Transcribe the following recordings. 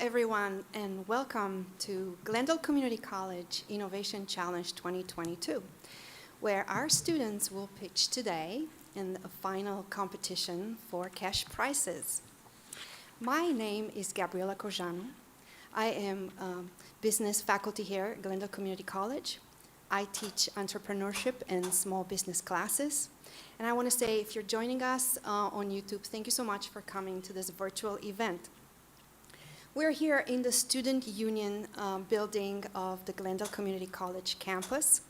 everyone, and welcome to Glendale Community College Innovation Challenge 2022, where our students will pitch today in a final competition for cash prizes. My name is Gabriela Cojano. I am business faculty here at Glendale Community College. I teach entrepreneurship and small business classes. And I want to say, if you're joining us on YouTube, thank you so much for coming to this virtual event. We're here in the Student Union building of the Glendale Community College campus.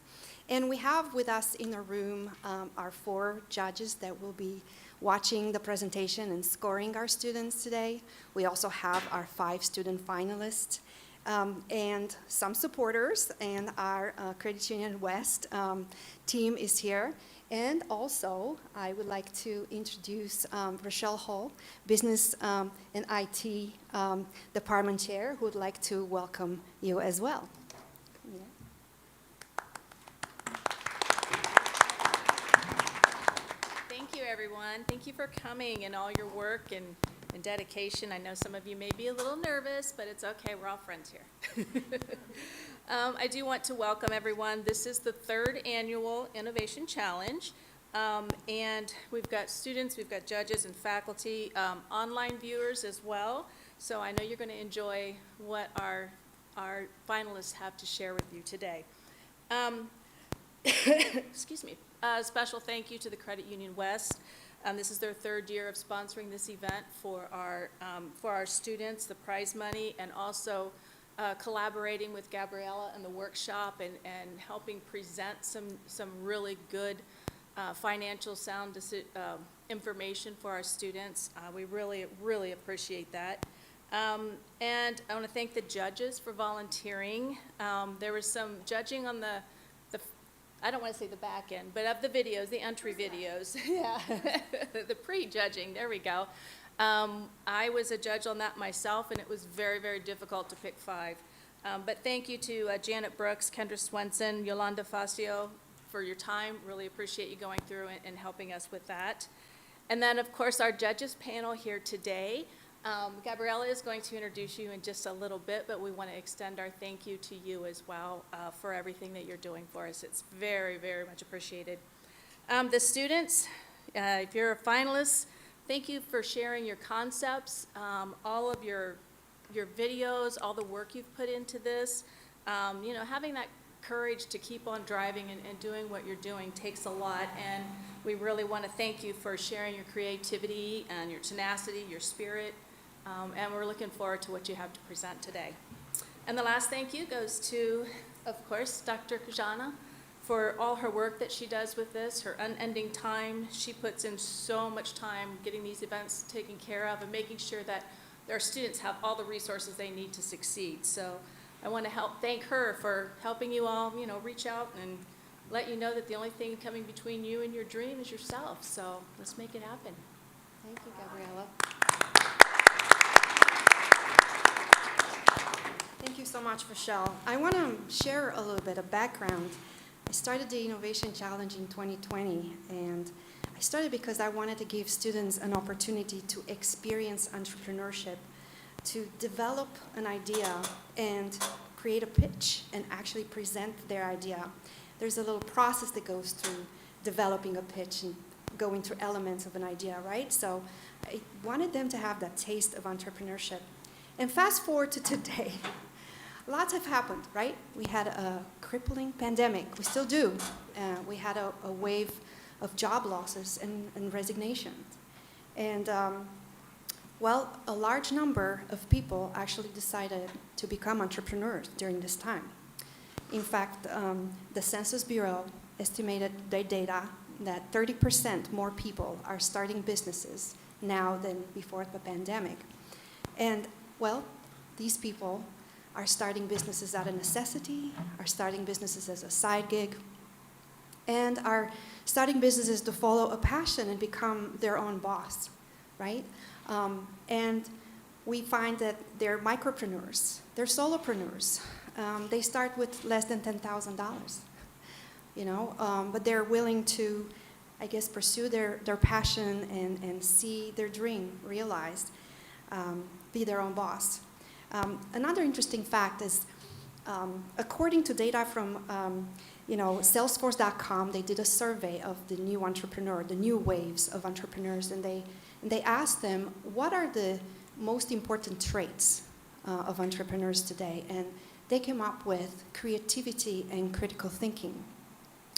And we have with us in the room our 4 judges that will be watching the presentation and scoring our students today. We also have our 5 student finalists and some supporters, and our Credit Union West team is here. And also, I would like to introduce Rochelle Hall, Business and IT Department Chair, who would like to welcome you as well. Yeah. Thank you, everyone. Thank you for coming and all your work and dedication. I know some of you may be a little nervous, but it's okay. We're all friends here. I do want to welcome everyone. This is the 3rd annual Innovation Challenge, and we've got students, we've got judges and faculty, online viewers as well. So I know you're going to enjoy what our finalists have to share with you today. Excuse me. Special thank you to the Credit Union West. This is their 3rd year of sponsoring this event for our students, the prize money, and also collaborating with Gabriella in the workshop and helping present some really good financial sound information for our students. We really appreciate that. And I want to thank the judges for volunteering. There was some judging on the I don't want to say the back end, but of the videos, the entry videos, yeah, the pre-judging, there we go. I was a judge on that myself, and it was very difficult to pick 5. But thank you to Janet Brooks, Kendra Swenson, Yolanda Facio for your time. Really appreciate you going through and helping us with that. And then, of course, our judges panel here today. Gabriella is going to introduce you in just a little bit, but we want to extend our thank you to you as well for everything that you're doing for us. It's very much appreciated. The students, if you're a finalist, thank you for sharing your concepts, all of your videos, all the work you've put into this. You know, having that courage to keep on driving and doing what you're doing takes a lot, and we really want to thank you for sharing your creativity and your tenacity, your spirit, and we're looking forward to what you have to present today. And the last thank you goes to, of course, Dr. Kajana for all her work that she does with this, her unending time. She puts in so much time getting these events taken care of and making sure that our students have all the resources they need to succeed. So I want to thank her for helping you all, you know, reach out and let you know that the only thing coming between you and your dream is yourself. So let's make it happen. Thank you, Gabriella. Thank you so much, Rochelle. I want to share a little bit of background. I started the Innovation Challenge in 2020, and I started because I wanted to give students an opportunity to experience entrepreneurship, to develop an idea and create a pitch and actually present their idea. There's a little process that goes through developing a pitch and going through elements of an idea, right? So I wanted them to have that taste of entrepreneurship. And fast forward to today. Lots have happened, right? We had a crippling pandemic. We still do. We had a wave of job losses and resignations. And, well, a large number of people actually decided to become entrepreneurs during this time. In fact, the Census Bureau estimated their data that 30% more people are starting businesses now than before the pandemic. And, well, these people are starting businesses out of necessity, are starting businesses as a side gig, and are starting businesses to follow a passion and become their own boss, right? And we find that they're micropreneurs, they're solopreneurs. They start with less than $10,000, you know, but they're willing to, I guess, pursue their passion and see their dream realized, be their own boss. Another interesting fact is, according to data from Salesforce.com, they did a survey of the new entrepreneur, the new waves of entrepreneurs, and they asked them, what are the most important traits of entrepreneurs today? And they came up with creativity and critical thinking.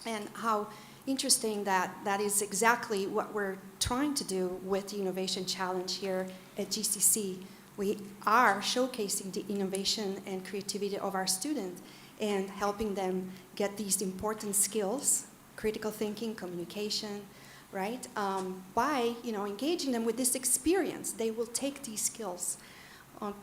And how interesting that is exactly what we're trying to do with the Innovation Challenge here at GCC. We are showcasing the innovation and creativity of our students and helping them get these important skills, critical thinking, communication, right? By engaging them with this experience, they will take these skills on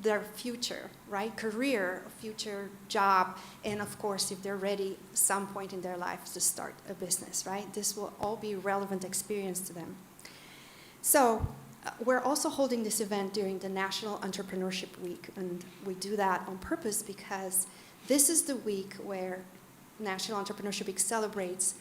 their future, right? Career, future job, and of course, if they're ready, some point in their lives to start a business, right? This will all be relevant experience to them. So we're also holding this event during the National Entrepreneurship Week, and we do that on purpose because this is the week where National Entrepreneurship Week celebrates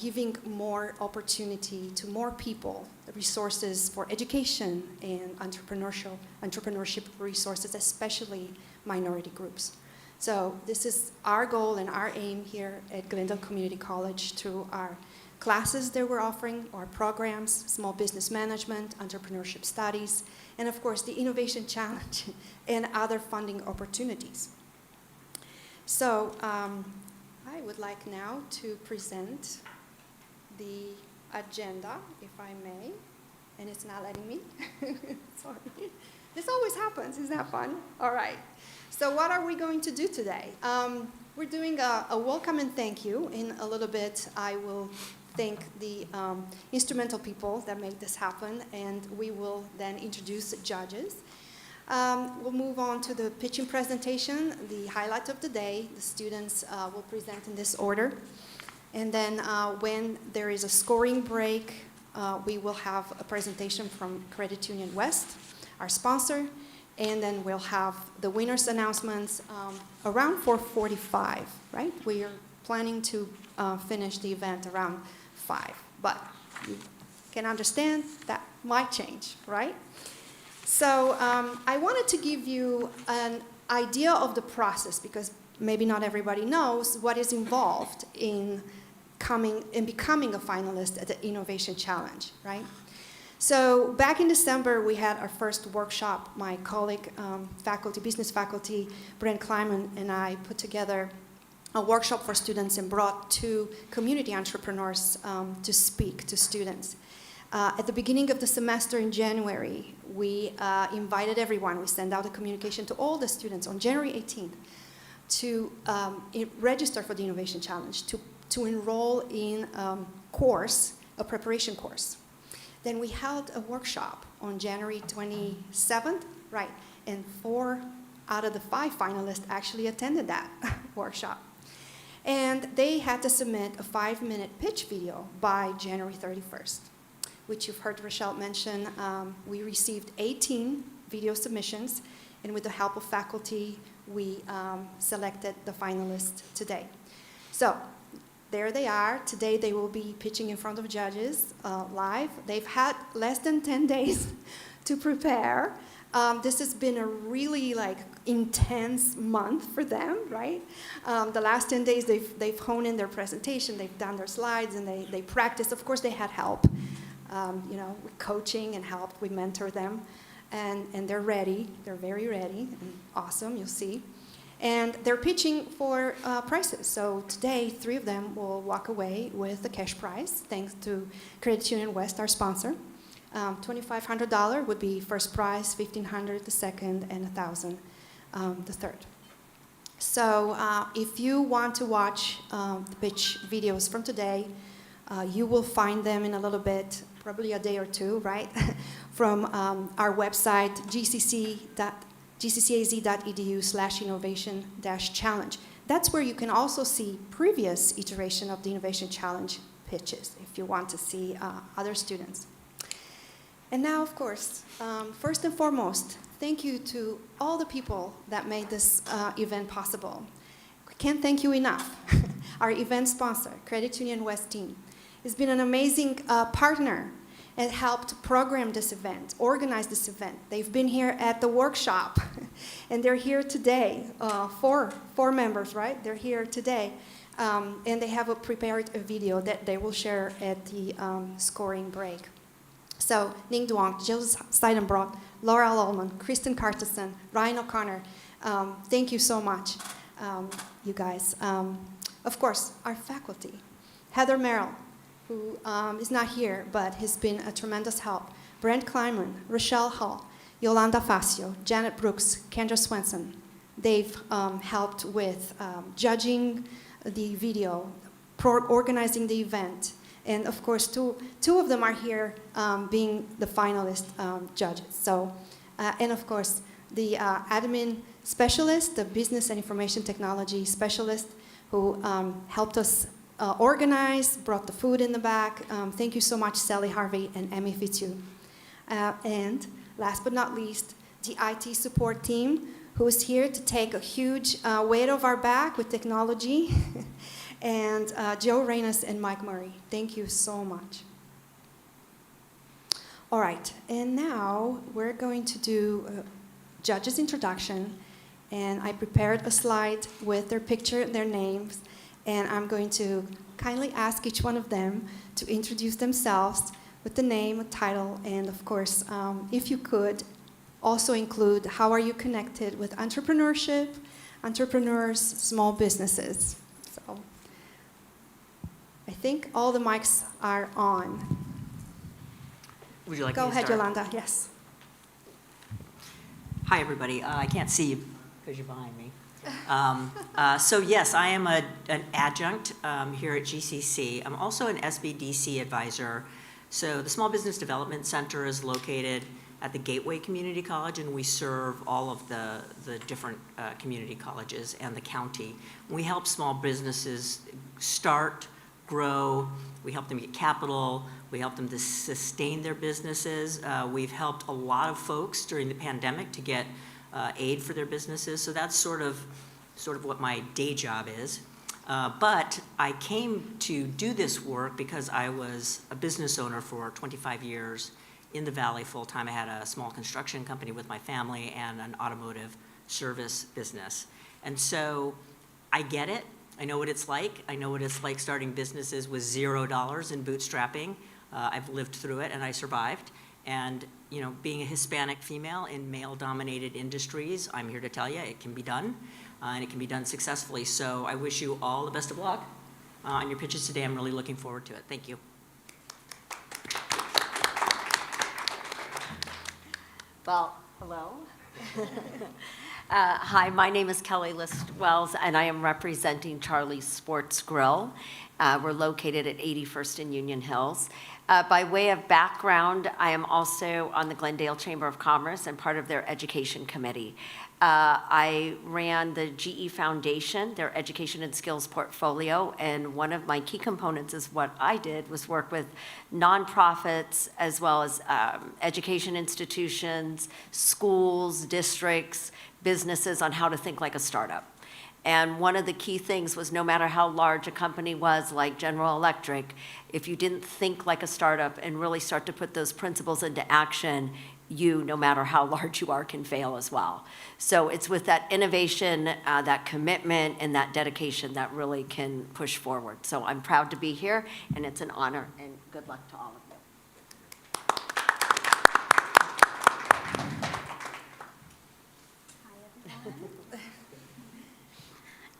giving more opportunity to more people, resources for education and entrepreneurship resources, especially minority groups. So this is our goal and our aim here at Glendale Community College through our classes that we're offering, our programs, small business management, entrepreneurship studies, and of course the Innovation Challenge and other funding opportunities. So I would like now to present the agenda, if I may, and it's not letting me. Sorry. This always happens. Isn't that fun? All right. So what are we going to do today? We're doing a welcome and thank you. In a little bit, I will thank the instrumental people that make this happen, and we will then introduce the judges. We'll move on to the pitching presentation, the highlight of the day. The students will present in this order. And then when there is a scoring break, we will have a presentation from Credit Union West, our sponsor, and then we'll have the winners' announcements around 4:45, right? We are planning to finish the event around 5, but you can understand that might change, right? So I wanted to give you an idea of the process because maybe not everybody knows what is involved in becoming a finalist at the Innovation Challenge, right? So back in December, we had our first workshop. My colleague, business faculty, Brent Kleiman, and I put together a workshop for students and brought 2 community entrepreneurs to speak to students. At the beginning of the semester in January, we invited everyone. We sent out a communication to all the students on January 18th to register for the Innovation Challenge, to enroll in a preparation course. Then we held a workshop on January 27th, right, and 4 out of the 5 finalists actually attended that workshop. And they had to submit a 5-minute pitch video by January 31st, which you've heard Rochelle mention. We received 18 video submissions, and with the help of faculty, we selected the finalists today. So there they are. Today they will be pitching in front of judges live. They've had less than 10 days to prepare. This has been a really intense month for them, right? The last 10 days they've honed in their presentation, they've done their slides, and they practiced. Of course they had help, with coaching and help. We mentor them, and they're ready. They're very ready and awesome, you'll see. And they're pitching for prizes. So today, 3 of them will walk away with a cash prize, thanks to Credit Union West, our sponsor. $2,500 would be first prize, $1,500 the second, and $1,000 the third. So if you want to watch the pitch videos from today, you will find them in a little bit, probably a day or 2, right? From our website, gccaz.edu/innovation-challenge. That's where you can also see previous iteration of the Innovation Challenge pitches if you want to see other students. And now, of course, first and foremost, thank you to all the people that made this event possible. I can't thank you enough. Our event sponsor, Credit Union West team, has been an amazing partner and helped program this event, organize this event. They've been here at the workshop, and they're here today. Four members, right? They're here today. And they have prepared a video that they will share at the scoring break. So, Ning Duong, Jill Seidenbrock, Laura Ullman, Kristen Carterson, Ryan O'Connor, thank you so much, you guys. Of course, our faculty, Heather Merrill, who is not here, but has been a tremendous help. Brent Kleinman, Rochelle Hall, Yolanda Facio, Janet Brooks, Kendra Swenson. They've helped with judging the video, organizing the event. And of course, two of them are here being the finalist judges. So, and of course, the admin specialist, the business and information technology specialist who helped us organize, brought the food in the back. Thank you so much, Sally Harvey and Emmy Fitzhugh. And last but not least, the IT support team, who is here to take a huge weight off our back with technology, and Joe Reynes and Mike Murray. Thank you so much. All right, and now we're going to do a judge's introduction, and I prepared a slide with their picture and their names, and I'm going to kindly ask each one of them to introduce themselves with the name, a title, and of course, if you could, also include how are you connected with entrepreneurship, entrepreneurs, small businesses. So I think all the mics are on. Would you like Go me to ahead, start? Yolanda, yes. Hi, everybody. I can't see you because you're behind me. So yes, I am an adjunct here at GCC. I'm also an SBDC advisor. So the Small Business Development Center is located at the Gateway Community College, and we serve all of the different community colleges and the county. We help small businesses start, grow, we help them get capital, we help them to sustain their businesses. We've helped a lot of folks during the pandemic to get aid for their businesses, so that's sort of what my day job is. But I came to do this work because I was a business owner for 25 years in the Valley full-time. I had a small construction company with my family and an automotive service business. And so I get it. I know what it's like. I know what it's like starting businesses with $0 in bootstrapping. I've lived through it and I survived. And you know, being a Hispanic female in male-dominated industries, I'm here to tell you it can be done, and it can be done successfully. So I wish you all the best of luck on your pitches today. I'm really looking forward to it. Thank you. Well, hello. Hi, my name is Kelly List-Wells, and I am representing Charlie's Sports Grill. We're located at 81st and Union Hills. By way of background, I am also on the Glendale Chamber of Commerce and part of their education committee. I ran the GE Foundation, their education and skills portfolio, and one of my key components is what I did was work with nonprofits as well as education institutions, schools, districts, businesses on how to think like a startup. And one of the key things was no matter how large a company was, like General Electric, if you didn't think like a startup and really start to put those principles into action, you, no matter how large you are, can fail as well. So it's with that innovation, that commitment, and that dedication that really can push forward. So I'm proud to be here, and it's an honor, and good luck to all of you.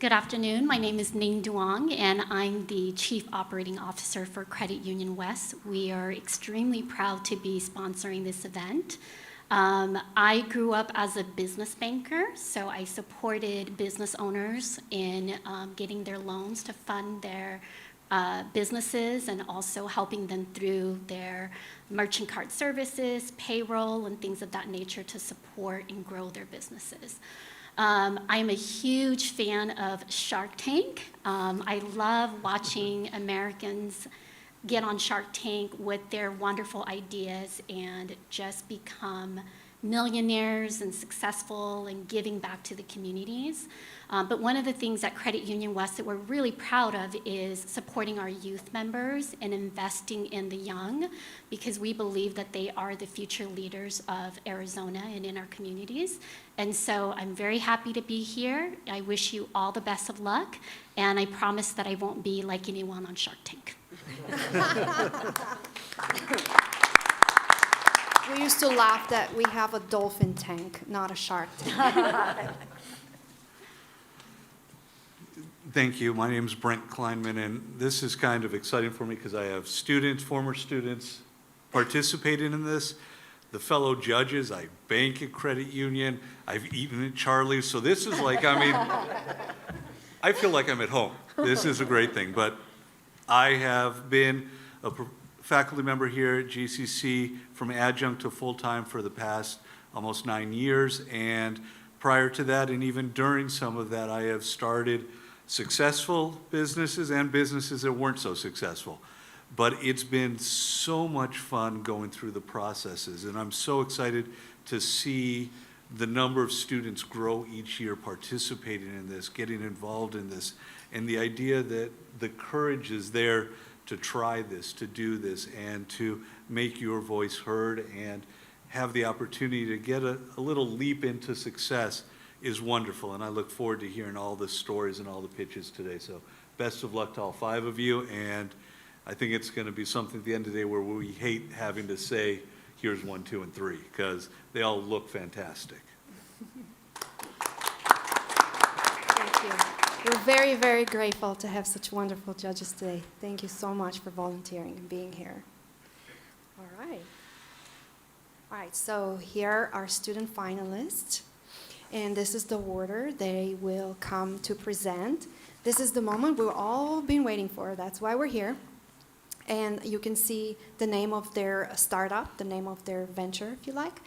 Good afternoon. My name is Ning Duong, and I'm the Chief Operating Officer for Credit Union West. We are extremely proud to be sponsoring this event. I grew up as a business banker, so I supported business owners in getting their loans to fund their businesses and also helping them through their merchant card services, payroll, and things of that nature to support and grow their businesses. I'm a huge fan of Shark Tank. I love watching Americans get on Shark Tank with their wonderful ideas and just become millionaires and successful and giving back to the communities. But one of the things at Credit Union West that we're really proud of is supporting our youth members and investing in the young, because we believe that they are the future leaders of Arizona and in our communities. And so I'm very happy to be here. I wish you all the best of luck, and I promise that I won't be like anyone on Shark Tank. We used to laugh that we have a dolphin tank, not a shark tank. Thank you. My name is Brent Kleinman, and this is kind of exciting for me because I have students, former students, participating in this. The fellow judges, I bank at Credit Union, I've eaten at Charlie's, so this is like, I mean, I feel like I'm at home. This is a great thing, but I have been a faculty member here at GCC from adjunct to full-time for the past almost 9 years, and prior to that, and even during some of that, I have started successful businesses and businesses that weren't so successful. But it's been so much fun going through the processes, and I'm so excited to see the number of students grow each year participating in this, getting involved in this, and the idea that the courage is there to try this, to do this, and to make your voice heard and have the opportunity to get a little leap into success is wonderful, and I look forward to hearing all the stories and all the pitches today. So best of luck to all 5 of you, and I think it's going to be something at the end of the day where we hate having to say, here's 1, 2, and 3, because they all look fantastic. Thank you. We're very, very grateful to have such wonderful judges today. Thank you so much for volunteering and being here. All right. All right, so here are student finalists, and this is the order they will come to present. This is the moment we've all been waiting for. That's why we're here. And you can see the name of their startup, the name of their venture, if you like.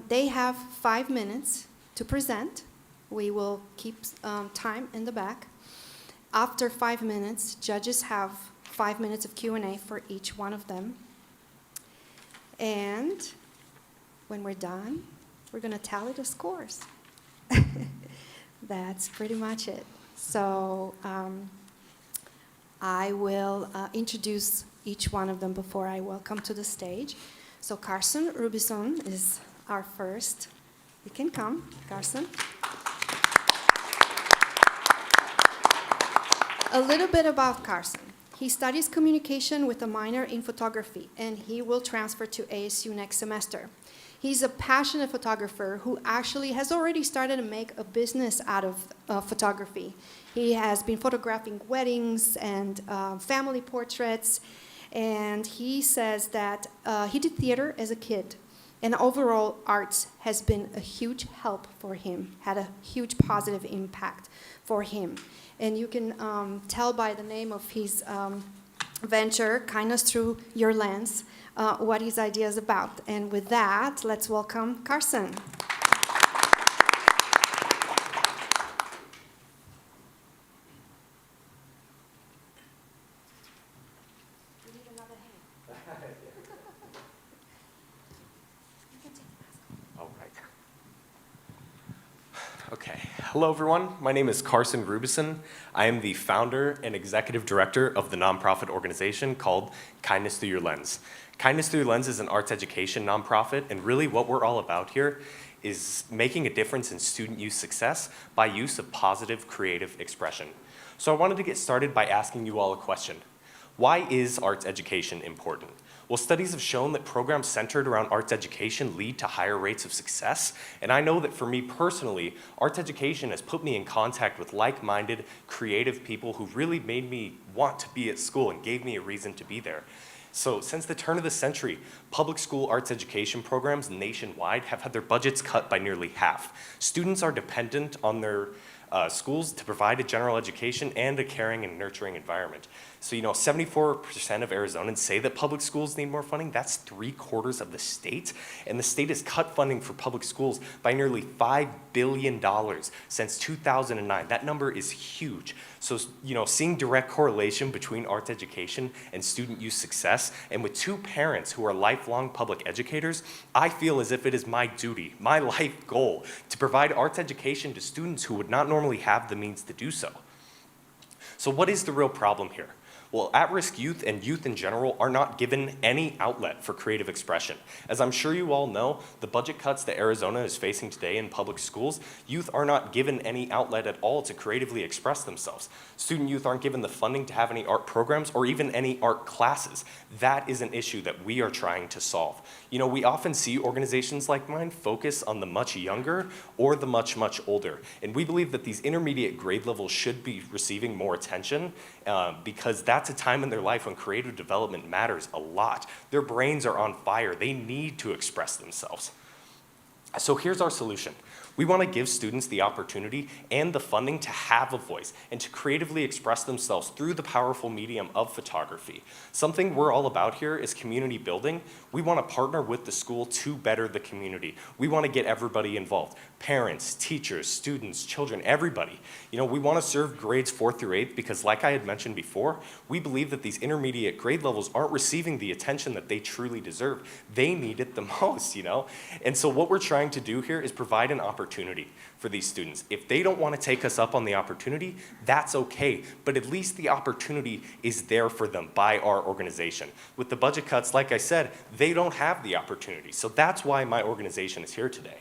They have 5 minutes to present. We will keep time in the back. After 5 minutes, judges have 5 minutes of Q&A for each one of them. And when we're done, we're going to tally the scores. That's pretty much it. So I will introduce each one of them before I welcome to the stage. So Carson Rubison is our first. You can come, Carson. A little bit about Carson. He studies communication with a minor in photography, and he will transfer to ASU next semester. He's a passionate photographer who actually has already started to make a business out of photography. He has been photographing weddings and family portraits, and he says that he did theater as a kid, and overall arts has been a huge help for him, had a huge positive impact for him. And you can tell by the name of his venture, Kindness Through Your Lens, what his idea is about. And with that, let's welcome Carson. We need another hand. You can take the mask off. All right. Okay. Hello, everyone. My name is Carson Rubison. I am the founder and executive director of the nonprofit organization called Kindness Through Your Lens. Kindness Through Your Lens is an arts education nonprofit, and really what we're all about here is making a difference in student youth success by use of positive creative expression. So I wanted to get started by asking you all a question. Why is arts education important? Well, studies have shown that programs centered around arts education lead to higher rates of success, and I know that for me personally, arts education has put me in contact with like-minded, creative people who really made me want to be at school and gave me a reason to be there. So since the turn of the century, public school arts education programs nationwide have had their budgets cut by nearly half. Students are dependent on their schools to provide a general education and a caring and nurturing environment. So, 74% of Arizonans say that public schools need more funding. That's 3/4 of the state. And the state has cut funding for public schools by nearly $5 billion since 2009. That number is huge. So, seeing direct correlation between arts education and student youth success, and with 2 parents who are lifelong public educators, I feel as if it is my duty, my life goal, to provide arts education to students who would not normally have the means to do so. So what is the real problem here? Well, at-risk youth and youth in general are not given any outlet for creative expression. As I'm sure you all know, the budget cuts that Arizona is facing today in public schools, youth are not given any outlet at all to creatively express themselves. Student youth aren't given the funding to have any art programs or even any art classes. That is an issue that we are trying to solve. We often see organizations like mine focus on the much younger or the much, much older. And we believe that these intermediate grade levels should be receiving more attention because that's a time in their life when creative development matters a lot. Their brains are on fire. They need to express themselves. So here's our solution. We want to give students the opportunity and the funding to have a voice and to creatively express themselves through the powerful medium of photography. Something we're all about here is community building. We want to partner with the school to better the community. We want to get everybody involved. Parents, teachers, students, children, everybody. We want to serve grades 4 through 8 because, like I had mentioned before, we believe that these intermediate grade levels aren't receiving the attention that they truly deserve. They need it the most, And so what we're trying to do here is provide an opportunity for these students. If they don't want to take us up on the opportunity, that's okay, but at least the opportunity is there for them by our organization. With the budget cuts, like I said, they don't have the opportunity. So that's why my organization is here today.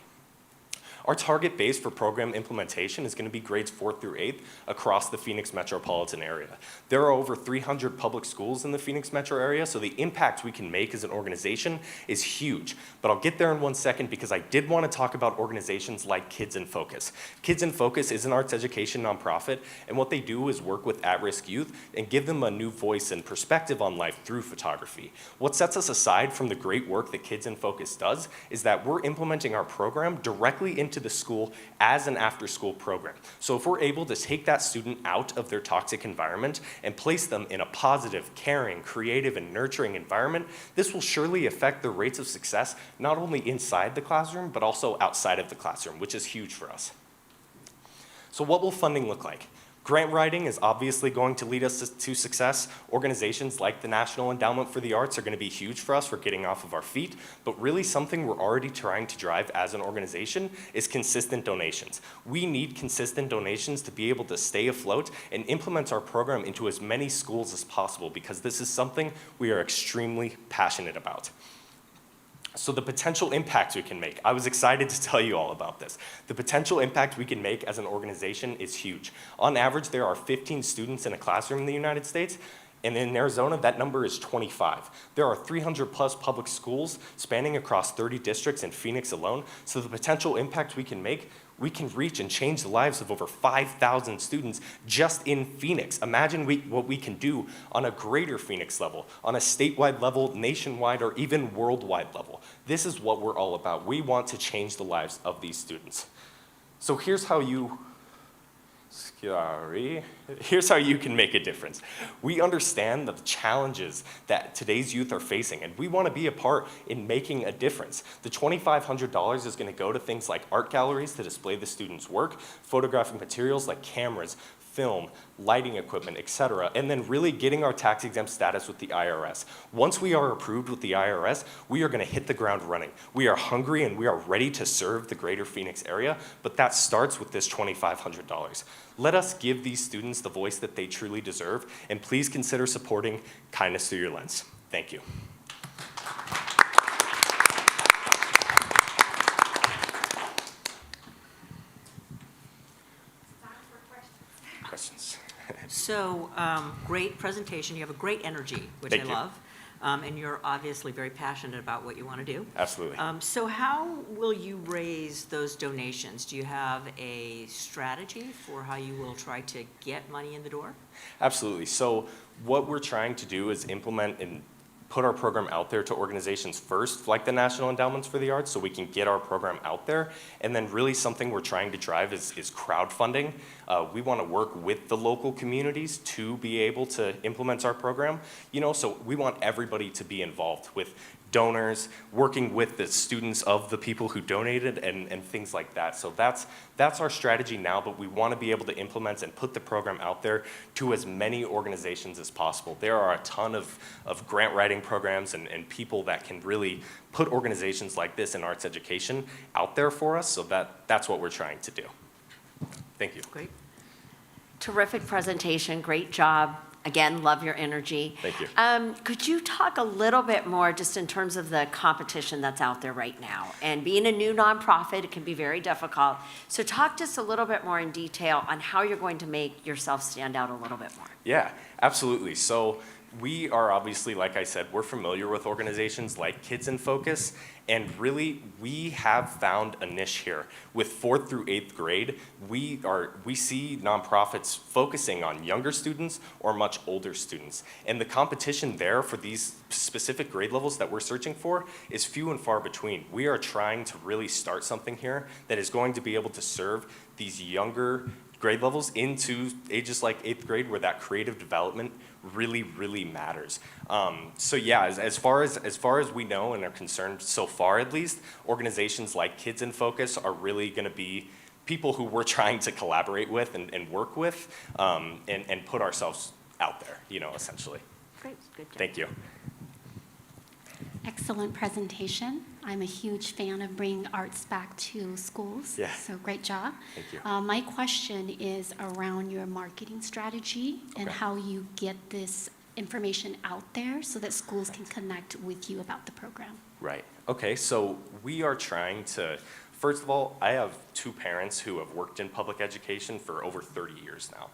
Our target base for program implementation is going to be grades 4 through 8 across the Phoenix metropolitan area. There are over 300 public schools in the Phoenix metro area, so the impact we can make as an organization is huge. But I'll get there in one second because I did want to talk about organizations like Kids in Focus. Kids in Focus is an arts education nonprofit, and what they do is work with at-risk youth and give them a new voice and perspective on life through photography. What sets us aside from the great work that Kids in Focus does is that we're implementing our program directly into the school as an after-school program. So if we're able to take that student out of their toxic environment and place them in a positive, caring, creative, and nurturing environment, this will surely affect their rates of success, not only inside the classroom, but also outside of the classroom, which is huge for us. So what will funding look like? Grant writing is obviously going to lead us to success. Organizations like the National Endowment for the Arts are going to be huge for us for getting off of our feet, but really something we're already trying to drive as an organization is consistent donations. We need consistent donations to be able to stay afloat and implement our program into as many schools as possible because this is something we are extremely passionate about. So the potential impact we can make, I was excited to tell you all about this. The potential impact we can make as an organization is huge. On average, there are 15 students in a classroom in the United States, and in Arizona, that number is 25. There are 300 plus public schools spanning across 30 districts in Phoenix alone, so the potential impact we can make, we can reach and change the lives of over 5,000 students just in Phoenix. Imagine what we can do on a greater Phoenix level, on a statewide level, nationwide, or even worldwide level. This is what we're all about. We want to change the lives of these students. So here's how you can make a difference. We understand the challenges that today's youth are facing, and we want to be a part in making a difference. The $2,500 is going to go to things like art galleries to display the students' work, photographic materials like cameras, film, lighting equipment, etc., and then really getting our tax-exempt status with the IRS. Once we are approved with the IRS, we are going to hit the ground running. We are hungry and we are ready to serve the greater Phoenix area, but that starts with this $2,500. Let us give these students the voice that they truly deserve, and please consider supporting Kindness Through Your Lens. Thank you. Questions? So, great presentation. You have a great energy, which Thank I you. love. And you're obviously very passionate about what you want to do. Absolutely. So how will you raise those donations? Do you have a strategy for how you will try to get money in the door? Absolutely. So what we're trying to do is implement put our program out there to organizations first, like the National Endowments for the Arts, so we can get our program out there. And then really something we're trying to drive is crowdfunding. We want to work with the local communities to be able to implement our program. So we want everybody to be involved with donors, working with the students of the people who donated and things like that. So that's our strategy now, but we want to be able to implement and put the program out there to as many organizations as possible. There are a ton of grant writing programs and people that can really put organizations like this in arts education out there for us, so that's what we're trying to do. Thank you. Great. Terrific presentation, great job. Again, love your energy. Thank you. Could you talk a little bit more just in terms of the competition that's out there right now? And being a new nonprofit, it can be very difficult. So talk just a little bit more in detail on how you're going to make yourself stand out a little bit more. Yeah, absolutely. So we are obviously, like I said, we're familiar with organizations like Kids in Focus, and really we have found a niche here. With 4th through 8th grade, we see nonprofits focusing on younger students or much older students. And the competition there for these specific grade levels that we're searching for is few and far between. We are trying to really start something here that is going to be able to serve these younger grade levels into ages like 8th grade, where that creative development really, really matters. So yeah, as far as we know and are concerned so far, at least, organizations like Kids in Focus are really going to be people who we're trying to collaborate with and work with, and put ourselves out there, essentially. Great, good job. Thank you. Excellent presentation. I'm a huge fan of bringing arts back to schools. Yeah. So great job. Thank you. My question is around your marketing strategy and Okay. how you get this information out there so that schools can connect with you about the program. Right. Okay, so we are trying to, first of all, I have 2 parents who have worked in public education for over 30 years now.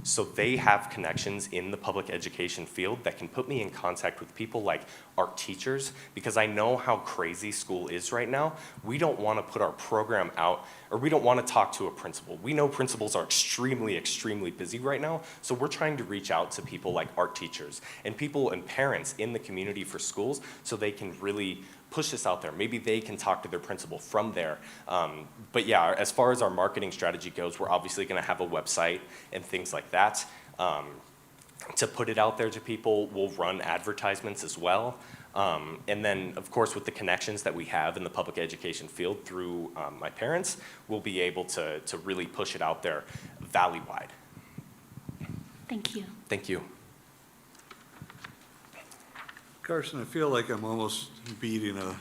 So they have connections in the public education field that can put me in contact with people like art teachers, because I know how crazy school is right now. We don't want to put our program out, or we don't want to talk to a principal. We know principals are extremely, extremely busy right now, so we're trying to reach out to people like art teachers and people and parents in the community for schools so they can really push this out there. Maybe they can talk to their principal from there. But yeah, as far as our marketing strategy goes, we're obviously going to have a website and things like that. To put it out there to people, we'll run advertisements as well. And then, of course, with the connections that we have in the public education field through my parents, we'll be able to really push it out there valley-wide. Thank you. Thank you. Carson, I feel like I'm almost beating a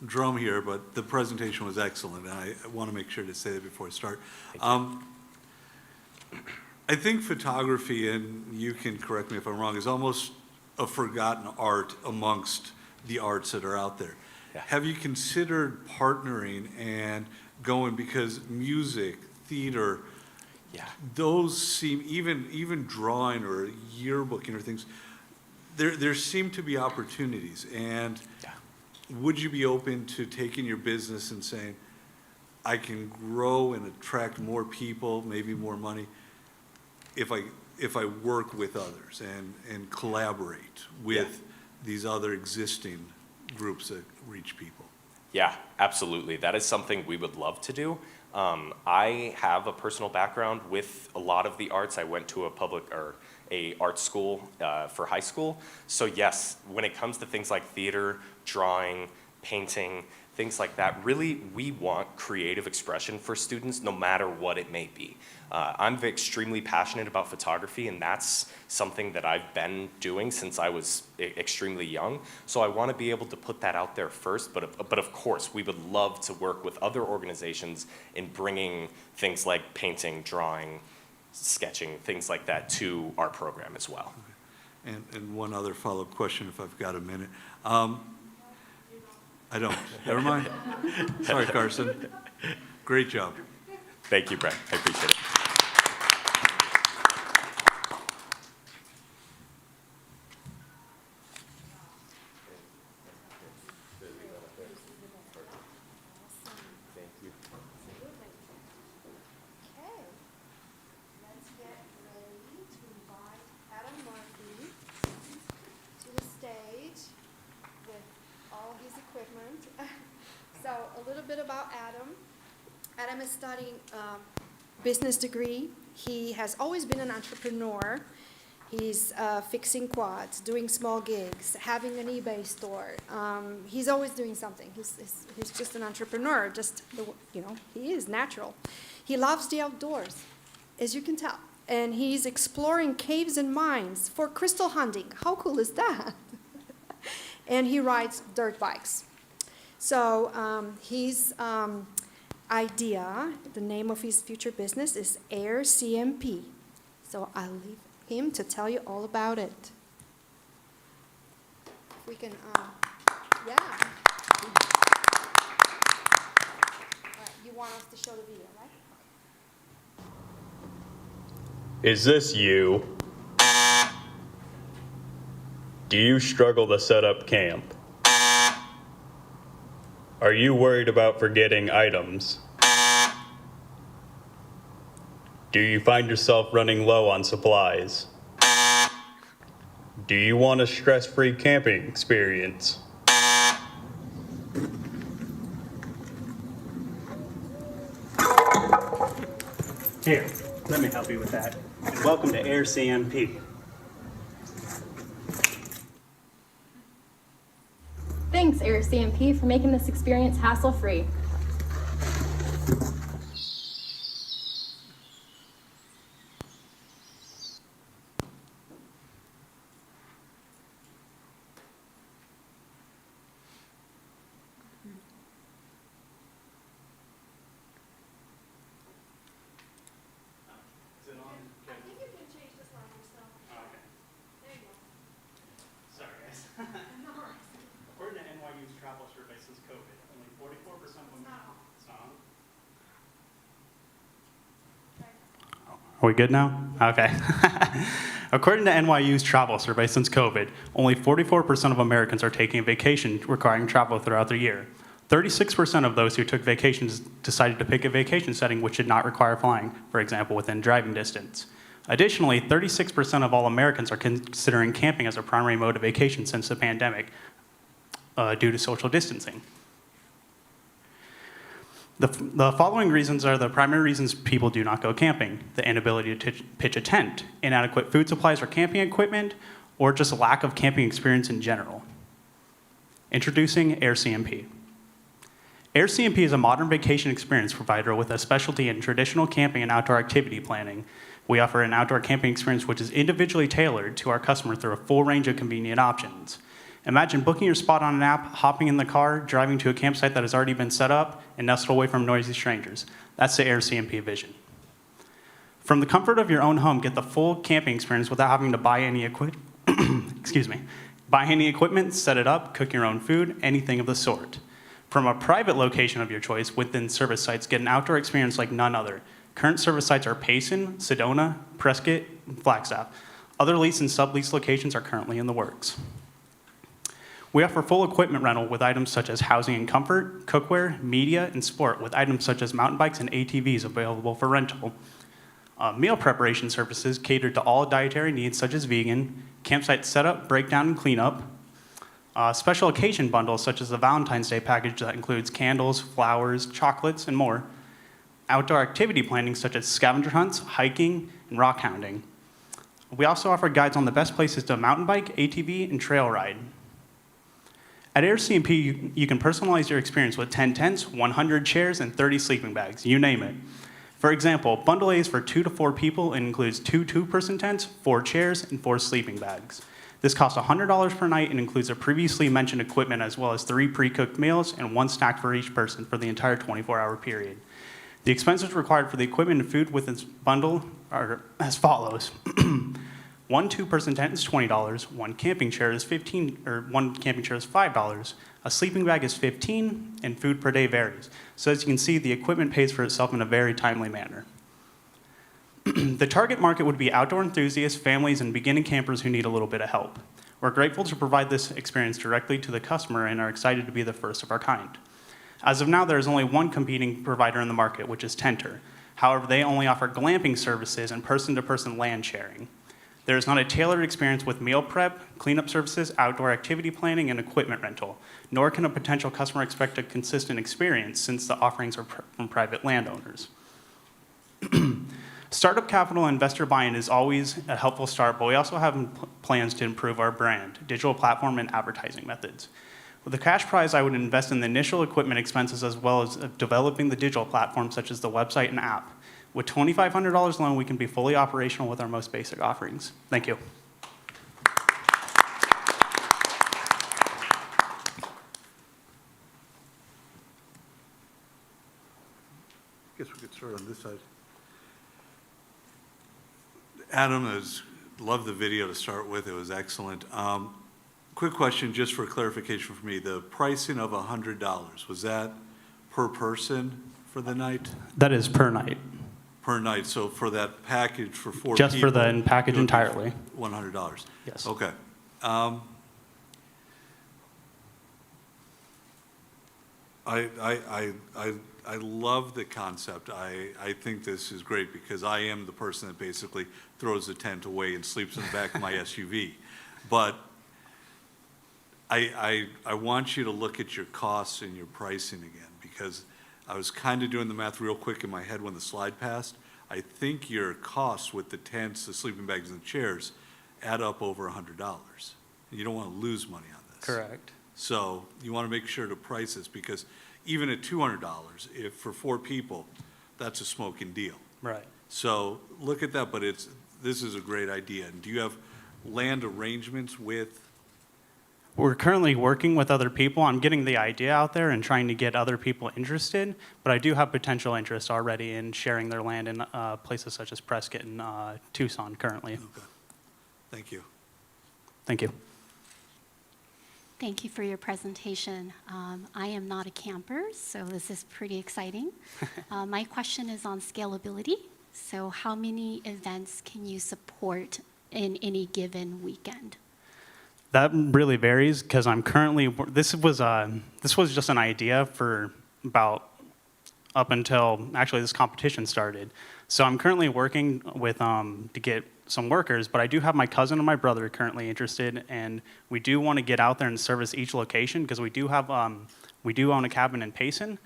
drum here, but the presentation was excellent, and I want to make sure to say that before I start. I think photography, and you can correct me if I'm wrong, is almost a forgotten art amongst the arts that are out there. Yeah. Have you considered partnering and going, because music, theater, Yeah. those seem, even drawing or yearbooking or things, there seem to be opportunities. And Yeah. would you be open to taking your business and saying, I can grow and attract more people, maybe more money, if I work with others and collaborate with these other existing groups that reach people? Yeah, absolutely. That is something we would love to do. I have a personal background with a lot of the arts. I went to a art school for high school. So yes, when it comes to things like theater, drawing, painting, things like that, really we want creative expression for students no matter what it may be. I'm extremely passionate about photography, and that's something that I've been doing since I was extremely young. So I want to be able to put that out there first, but of course we would love to work with other organizations in bringing things like painting, drawing, sketching, things like that to our program as well. And one other follow-up question, if I've got a minute. I don't. Never mind. Sorry, Carson. Great job. Thank you, Brett. I appreciate it. Okay, let's get ready to invite Adam Murphy to the stage. Sam is studying business degree. He has always been an entrepreneur. He's fixing quads, doing small gigs, having an eBay store. He's always doing something. He's just an entrepreneur, he is natural. He loves the outdoors, as you can tell. And he's exploring caves and mines for crystal hunting. How cool is that? And he rides dirt bikes. So his idea, the name of his future business is Air CMP. So I'll leave him to tell you all about it. We can, yeah. All right, you want us to show the video, right? Is this you? Do you struggle to set up camp? Are you worried about forgetting items? Do you find yourself running low on supplies? Do you want a stress-free camping experience? Here, let me help you with that. And welcome to Air CMP. Thanks, Air CMP, for making this experience hassle-free. Sorry, guys. According to NYU's travel survey since COVID, only 44% of women. It's not on? Are we good now? Okay. According to NYU's travel survey since COVID, only 44% of Americans are taking a vacation requiring travel throughout the year. 36% of those who took vacations decided to pick a vacation setting which did not require flying, for example, within driving distance. Additionally, 36% of all Americans are considering camping as a primary mode of vacation since the pandemic due to social distancing. The following reasons are the primary reasons people do not go camping: the inability to pitch a tent, inadequate food supplies or camping equipment, or just a lack of camping experience in general. Introducing Air CMP. Air CMP is a modern vacation experience provider with a specialty in traditional camping and outdoor activity planning. We offer an outdoor camping experience which is individually tailored to our customer through a full range of convenient options. Imagine booking your spot on an app, hopping in the car, driving to a campsite that has already been set up, and nestled away from noisy strangers. That's the Air CMP vision. From the comfort of your own home, get the full camping experience without having to buy any equipment, set it up, cook your own food, anything of the sort. From a private location of your choice within service sites, get an outdoor experience like none other. Current service sites are Payson, Sedona, Prescott, and Flagstaff. Other lease and sublease locations are currently in the works. We offer full equipment rental with items such as housing and comfort, cookware, media, and sport, with items such as mountain bikes and ATVs available for rental. Meal preparation services cater to all dietary needs such as vegan, campsite setup, breakdown, and cleanup. Special occasion bundles such as the Valentine's Day package that includes candles, flowers, chocolates, and more. Outdoor activity planning such as scavenger hunts, hiking, and rock hounding. We also offer guides on the best places to mountain bike, ATV, and trail ride. At Air CMP, you can personalize your experience with 10 tents, 100 chairs, and 30 sleeping bags, you name it. For example, Bundle A is for 2 to 4 people and includes 2 two-person tents, 4 chairs, and 4 sleeping bags. This costs $100 per night and includes the previously mentioned equipment as well as 3 pre-cooked meals and 1 snack for each person for the entire 24-hour period. The expenses required for the equipment and food with this bundle are as follows. 1 two-person tent is $20, 1 camping chair is $5, a sleeping bag is $15, and food per day varies. So as you can see, the equipment pays for itself in a very timely manner. The target market would be outdoor enthusiasts, families, and beginning campers who need a little bit of help. We're grateful to provide this experience directly to the customer and are excited to be the first of our kind. As of now, there is only one competing provider in the market, which is Tenter. However, they only offer glamping services and person-to-person land sharing. There is not a tailored experience with meal prep, cleanup services, outdoor activity planning, and equipment rental, nor can a potential customer expect a consistent experience since the offerings are from private landowners. Startup capital and investor buy-in is always a helpful start, but we also have plans to improve our brand, digital platform, and advertising methods. With the cash prize, I would invest in the initial equipment expenses as well as developing the digital platform such as the website and app. With $2,500 loan, we can be fully operational with our most basic offerings. Thank you. Guess we could start on this side. Adam has loved the video to start with. It was excellent. Quick question, just for clarification for me. The pricing of $100, was that per person for the night? That is per night. Per night, so for that package for 4 people? Just for the package it would be entirely. $100? Yes. Okay. I love the concept. I think this is great because I am the person that basically throws the tent away and sleeps in the back of my SUV. But I want you to look at your costs and your pricing again, because I was kind of doing the math real quick in my head when the slide passed. I think your costs with the tents, the sleeping bags, and the chairs add up over $100. You don't want to lose money on this. Correct. So you want to make sure to price this, because even at $200, if for 4 people, that's a smoking deal. Right. So look at that, but this is a great idea. And do you have land arrangements with? We're currently working with other people. I'm getting the idea out there and trying to get other people interested, but I do have potential interest already in sharing their land in places such as Prescott and Tucson currently. Okay. Thank you. Thank you. Thank you for your presentation. I am not a camper, so this is pretty exciting. My question is on scalability. So how many events can you support in any given weekend? That really varies because I'm currently, this was just an idea for about up until actually this competition started. So I'm currently working with to get some workers, but I do have my cousin and my brother currently interested, and we do want to get out there and service each location because we do have we do own a cabin in Payson,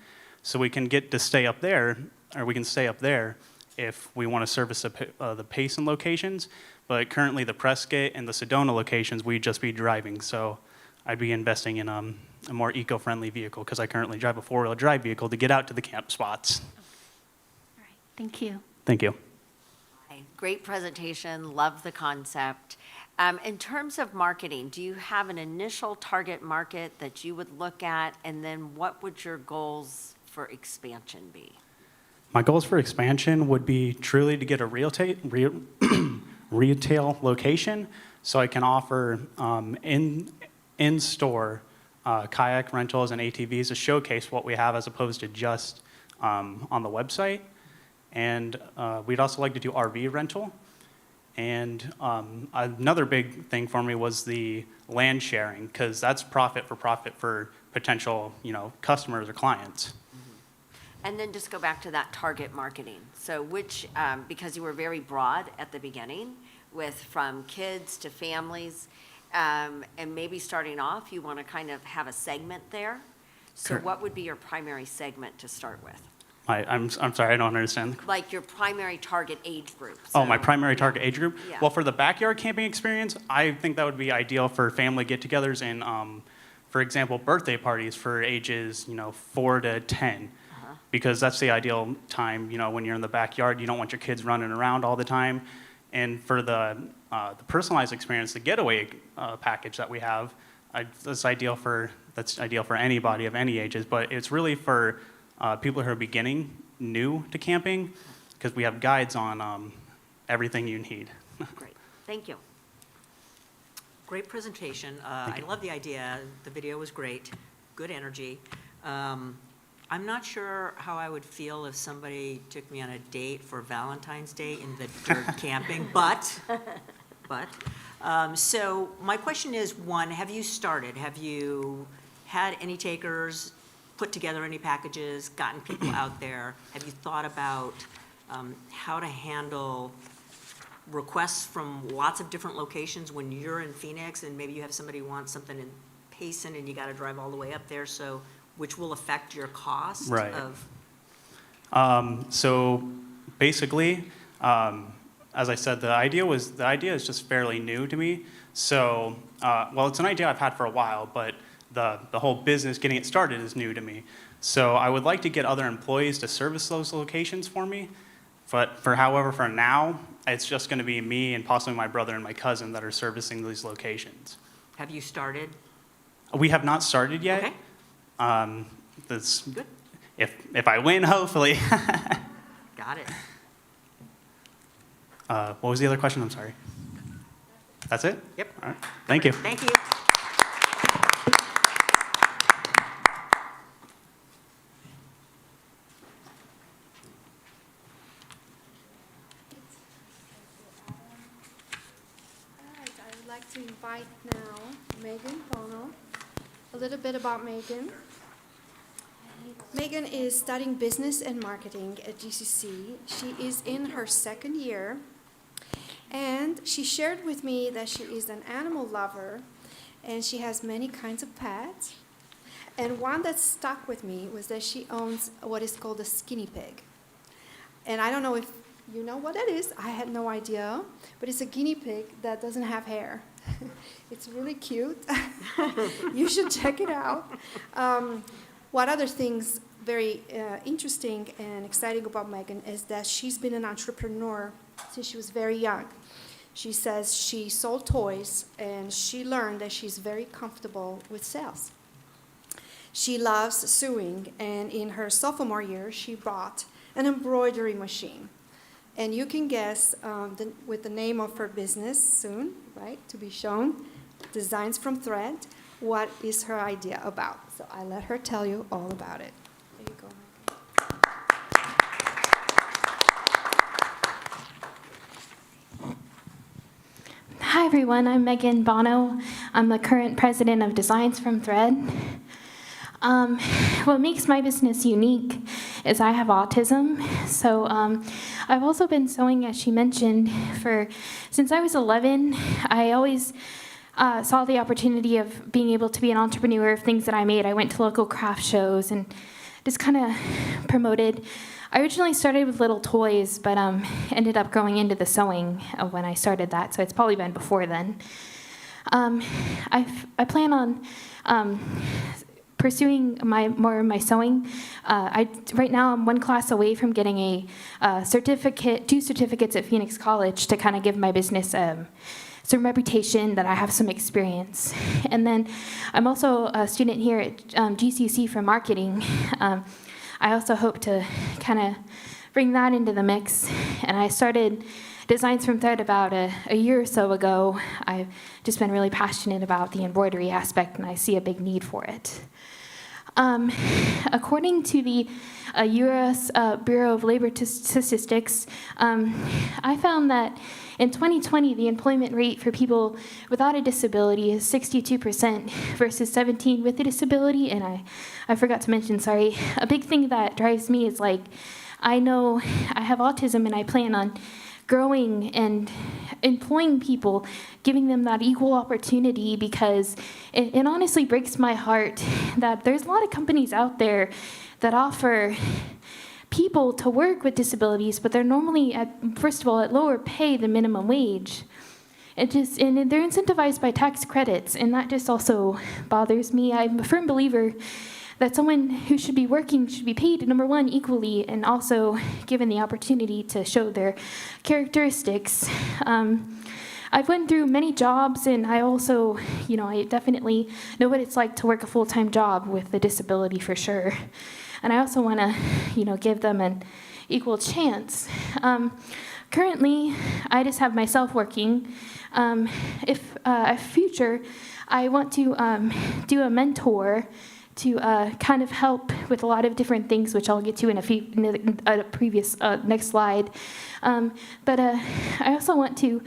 so we can get to stay up there, or we can stay up there if we want to service the Payson locations. But currently the Prescott and the Sedona locations, we'd just be driving. So I'd be investing in a more eco-friendly vehicle because I currently drive a 4-wheel drive vehicle to get out to the camp spots. All right, thank you. Thank you. Okay, great presentation, love the concept. In terms of marketing, do you have an initial target market that you would look at, and then what would your goals for expansion be? My goals for expansion would be truly to get a retail location so I can offer in-store kayak rentals and ATVs to showcase what we have as opposed to just on the website. And we'd also like to do RV rental. And another big thing for me was the land sharing, because that's profit for potential, customers or clients. And then just go back to that target marketing. So which, because you were very broad at the beginning from kids to families, and maybe starting off, you want to kind of have a segment there. So Correct. what would be your primary segment to start with? I'm sorry, I don't understand. Like your primary target age group. Oh, my So- primary target age group? Yeah. Well, for the backyard camping experience, I think that would be ideal for family get-togethers and, for example, birthday parties for ages, 4 to 10. Because that's the ideal time, when you're in the backyard, you don't want your kids running around all the time. And for the personalized experience, the getaway package that we have, that's ideal for anybody of any ages. But it's really for people who are new to camping, because we have guides on everything you need. Great, thank you. Great presentation. I love the idea. The video was great. Good energy. I'm not sure how I would feel if somebody took me on a date for Valentine's Day in the dirt camping, but, so my question is, one, have you started? Have you had any takers, put together any packages, gotten people out there? Have you thought about how to handle requests from lots of different locations when you're in Phoenix, and maybe you have somebody who wants something in Payson, and you got to drive all the way up there, so, which will affect your cost Right. of? So basically, as I said, the idea is just fairly new to me. So, well, it's an idea I've had for a while, but the whole business, getting it started, is new to me. So I would like to get other employees to service those locations for me. But however, for now, it's just going to be me and possibly my brother and my cousin that are servicing these locations. Have you started? We have not started yet. Okay. That's, Good. if I win, hopefully. Got it. What was the other question? I'm sorry. That's it? Yep. All right. Thank you. Thank you. All right, I would like to invite now Megan Bono. A little bit about Megan. Megan is studying business and marketing at GCC. She is in her second year, and she shared with me that she is an animal lover, and she has many kinds of pets. And one that stuck with me was that she owns what is called a skinny pig. And I don't know if you know what that is. I had no idea, but it's a guinea pig that doesn't have hair. It's really cute. You should check it out. What other things very interesting and exciting about Megan is that she's been an entrepreneur since she was very young. She says she sold toys, and she learned that she's very comfortable with sales. She loves sewing, and in her sophomore year, she bought an embroidery machine. And you can guess with the name of her business soon, right, to be shown, Designs from Thread, what is her idea about. So I let her tell you all about it. There you go, Megan. Hi, everyone. I'm Megan Bono. I'm the current president of Designs from Thread. What makes my business unique is I have autism. So I've also been sewing, as she mentioned, since I was 11. I always saw the opportunity of being able to be an entrepreneur of things that I made. I went to local craft shows and just kind of promoted. I originally started with little toys, but ended up growing into the sewing when I started that, so it's probably been before then. I plan on pursuing more of my sewing. Right now I'm one class away from getting a certificate, 2 certificates at Phoenix College to kind of give my business some reputation that I have some experience. And then I'm also a student here at GCC for marketing. I also hope to kind of bring that into the mix. And I started Designs from Thread about a year or so ago. I've just been really passionate about the embroidery aspect, and I see a big need for it. According to the U.S. Bureau of Labor Statistics, I found that in 2020, the employment rate for people without a disability is 62% versus 17% with a disability. And I forgot to mention, sorry, a big thing that drives me is like, I know I have autism and I plan on growing and employing people, giving them that equal opportunity, because it honestly breaks my heart that there's a lot of companies out there that offer people to work with disabilities, but they're normally first of all, at lower pay than minimum wage. And they're incentivized by tax credits, and that just also bothers me. I'm a firm believer that someone who should be working should be paid, number one, equally, and also given the opportunity to show their characteristics. I've went through many jobs, and I also, I definitely know what it's like to work a full-time job with a disability for sure. And I also want to, give them an equal chance. Currently, I just have myself working. If future, I want to do a mentor to kind of help with a lot of different things, which I'll get to in a previous next slide. But I also want to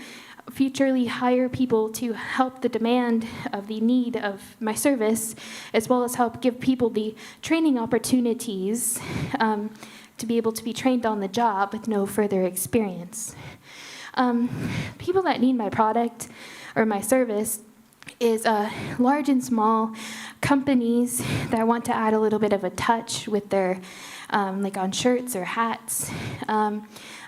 futurely hire people to help the demand of the need of my service, as well as help give people the training opportunities to be able to be trained on the job with no further experience. People that need my product or my service is large and small companies that want to add a little bit of a touch with their, like on shirts or hats,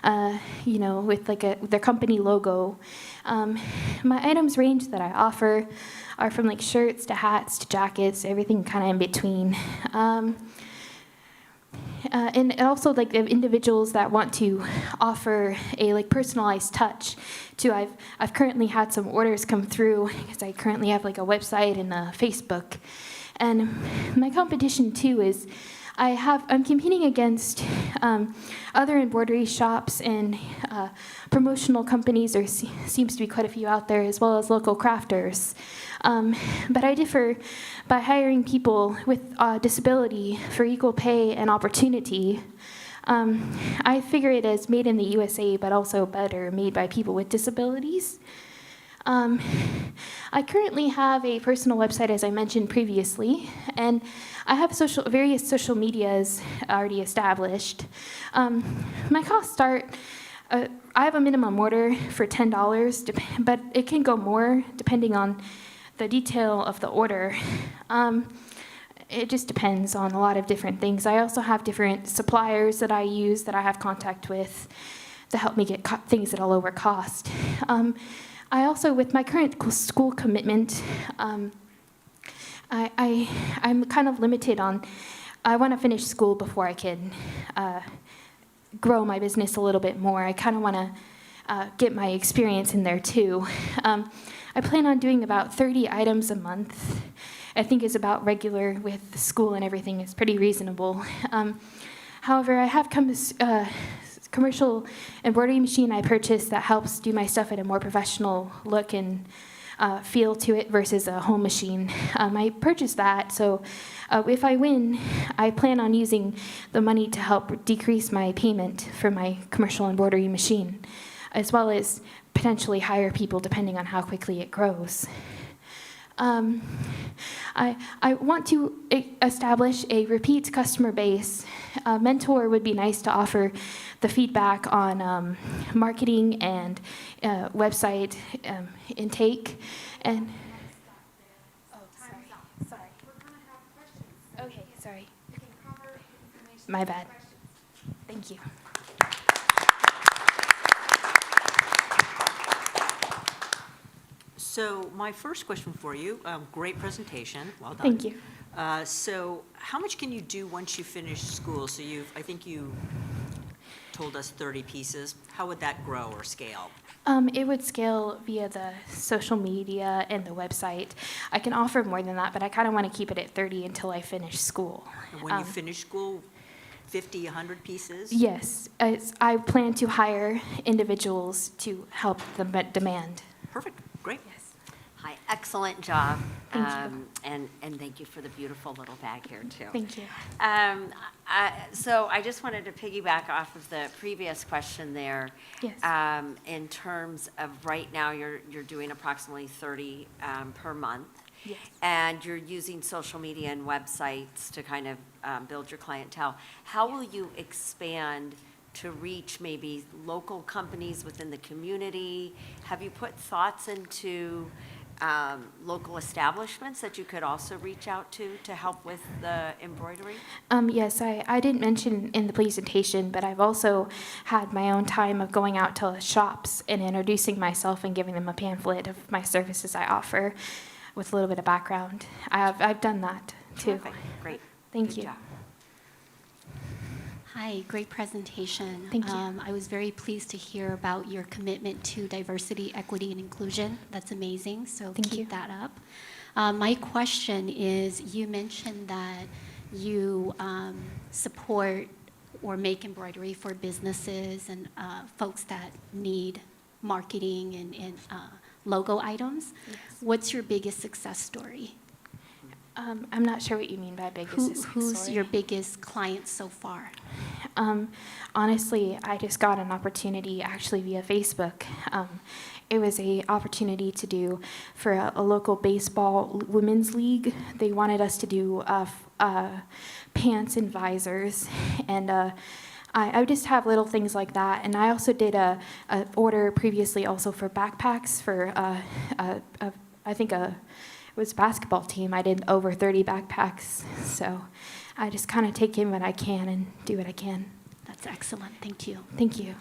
with like their company logo. My items range that I offer are from like shirts to hats to jackets, everything kind of in between. And also like the individuals that want to offer a like personalized touch too. I've currently had some orders come through because I currently have like a website and a Facebook. And my competition too is I'm competing against other embroidery shops and promotional companies. There seems to be quite a few out there, as well as local crafters. But I differ by hiring people with disability for equal pay and opportunity. I figure it as made in the USA, but also better made by people with disabilities. I currently have a personal website, as I mentioned previously, and I have various social medias already established. My costs start, I have a minimum order for $10, but it can go more depending on the detail of the order. It just depends on a lot of different things. I also have different suppliers that I use that I have contact with to help me get things at a lower cost. I also, with my current school commitment, I'm kind of limited on, I want to finish school before I can grow my business a little bit more. I kind of want to get my experience in there too. I plan on doing about 30 items a month. I think is about regular with school and everything. It's pretty reasonable. However, I have commercial embroidery machine I purchased that helps do my stuff at a more professional look and feel to it versus a home machine. I purchased that, so if I win, I plan on using the money to help decrease my payment for my commercial embroidery machine, as well as potentially hire people depending on how quickly it grows. I want to establish a repeat customer base. A mentor would be nice to offer the feedback on marketing and website intake. And sorry. Okay, sorry. My bad. Thank you. So my first question for you, great presentation, well done. Thank you. So how much can you do once you finish school? So I think you told us 30 pieces. How would that grow or scale? It would scale via the social media and the website. I can offer more than that, but I kind of want to keep it at 30 until I finish school. And when you finish school, 50, 100 pieces? Yes. I plan to hire individuals to help the demand. Perfect, great. Yes. Hi, excellent job. Thank you. And thank you for the beautiful little bag here, too. Thank you. So I just wanted to piggyback off of the previous question there. Yes. In terms of right now, you're doing approximately 30 per month. Yes. And you're using social media and websites to kind of build your clientele. How will you expand to reach maybe local companies within the community? Have you put thoughts into local establishments that you could also reach out to help with the embroidery? Yes, I didn't mention in the presentation, but I've also had my own time of going out to shops and introducing myself and giving them a pamphlet of my services I offer with a little bit of background. I've done that too. Perfect. Great. Thank Good you. job. Hi, great presentation. Thank you. I was very pleased to hear about your commitment to diversity, equity, and inclusion. That's amazing, so Thank keep you. that up. My question is, you mentioned that you support or make embroidery for businesses and folks that need marketing and logo items. Yes. What's your biggest success story? I'm not sure what you mean by biggest Who's story. your biggest client so far? Honestly, I just got an opportunity actually via Facebook. It was an opportunity to do for a local baseball women's league. They wanted us to do pants and visors, and I would just have little things like that. And I also did a order previously also for backpacks for, I think it was a basketball team. I did over 30 backpacks. So I just kind of take in what I can and do what I can. That's excellent. Thank you. Thank you.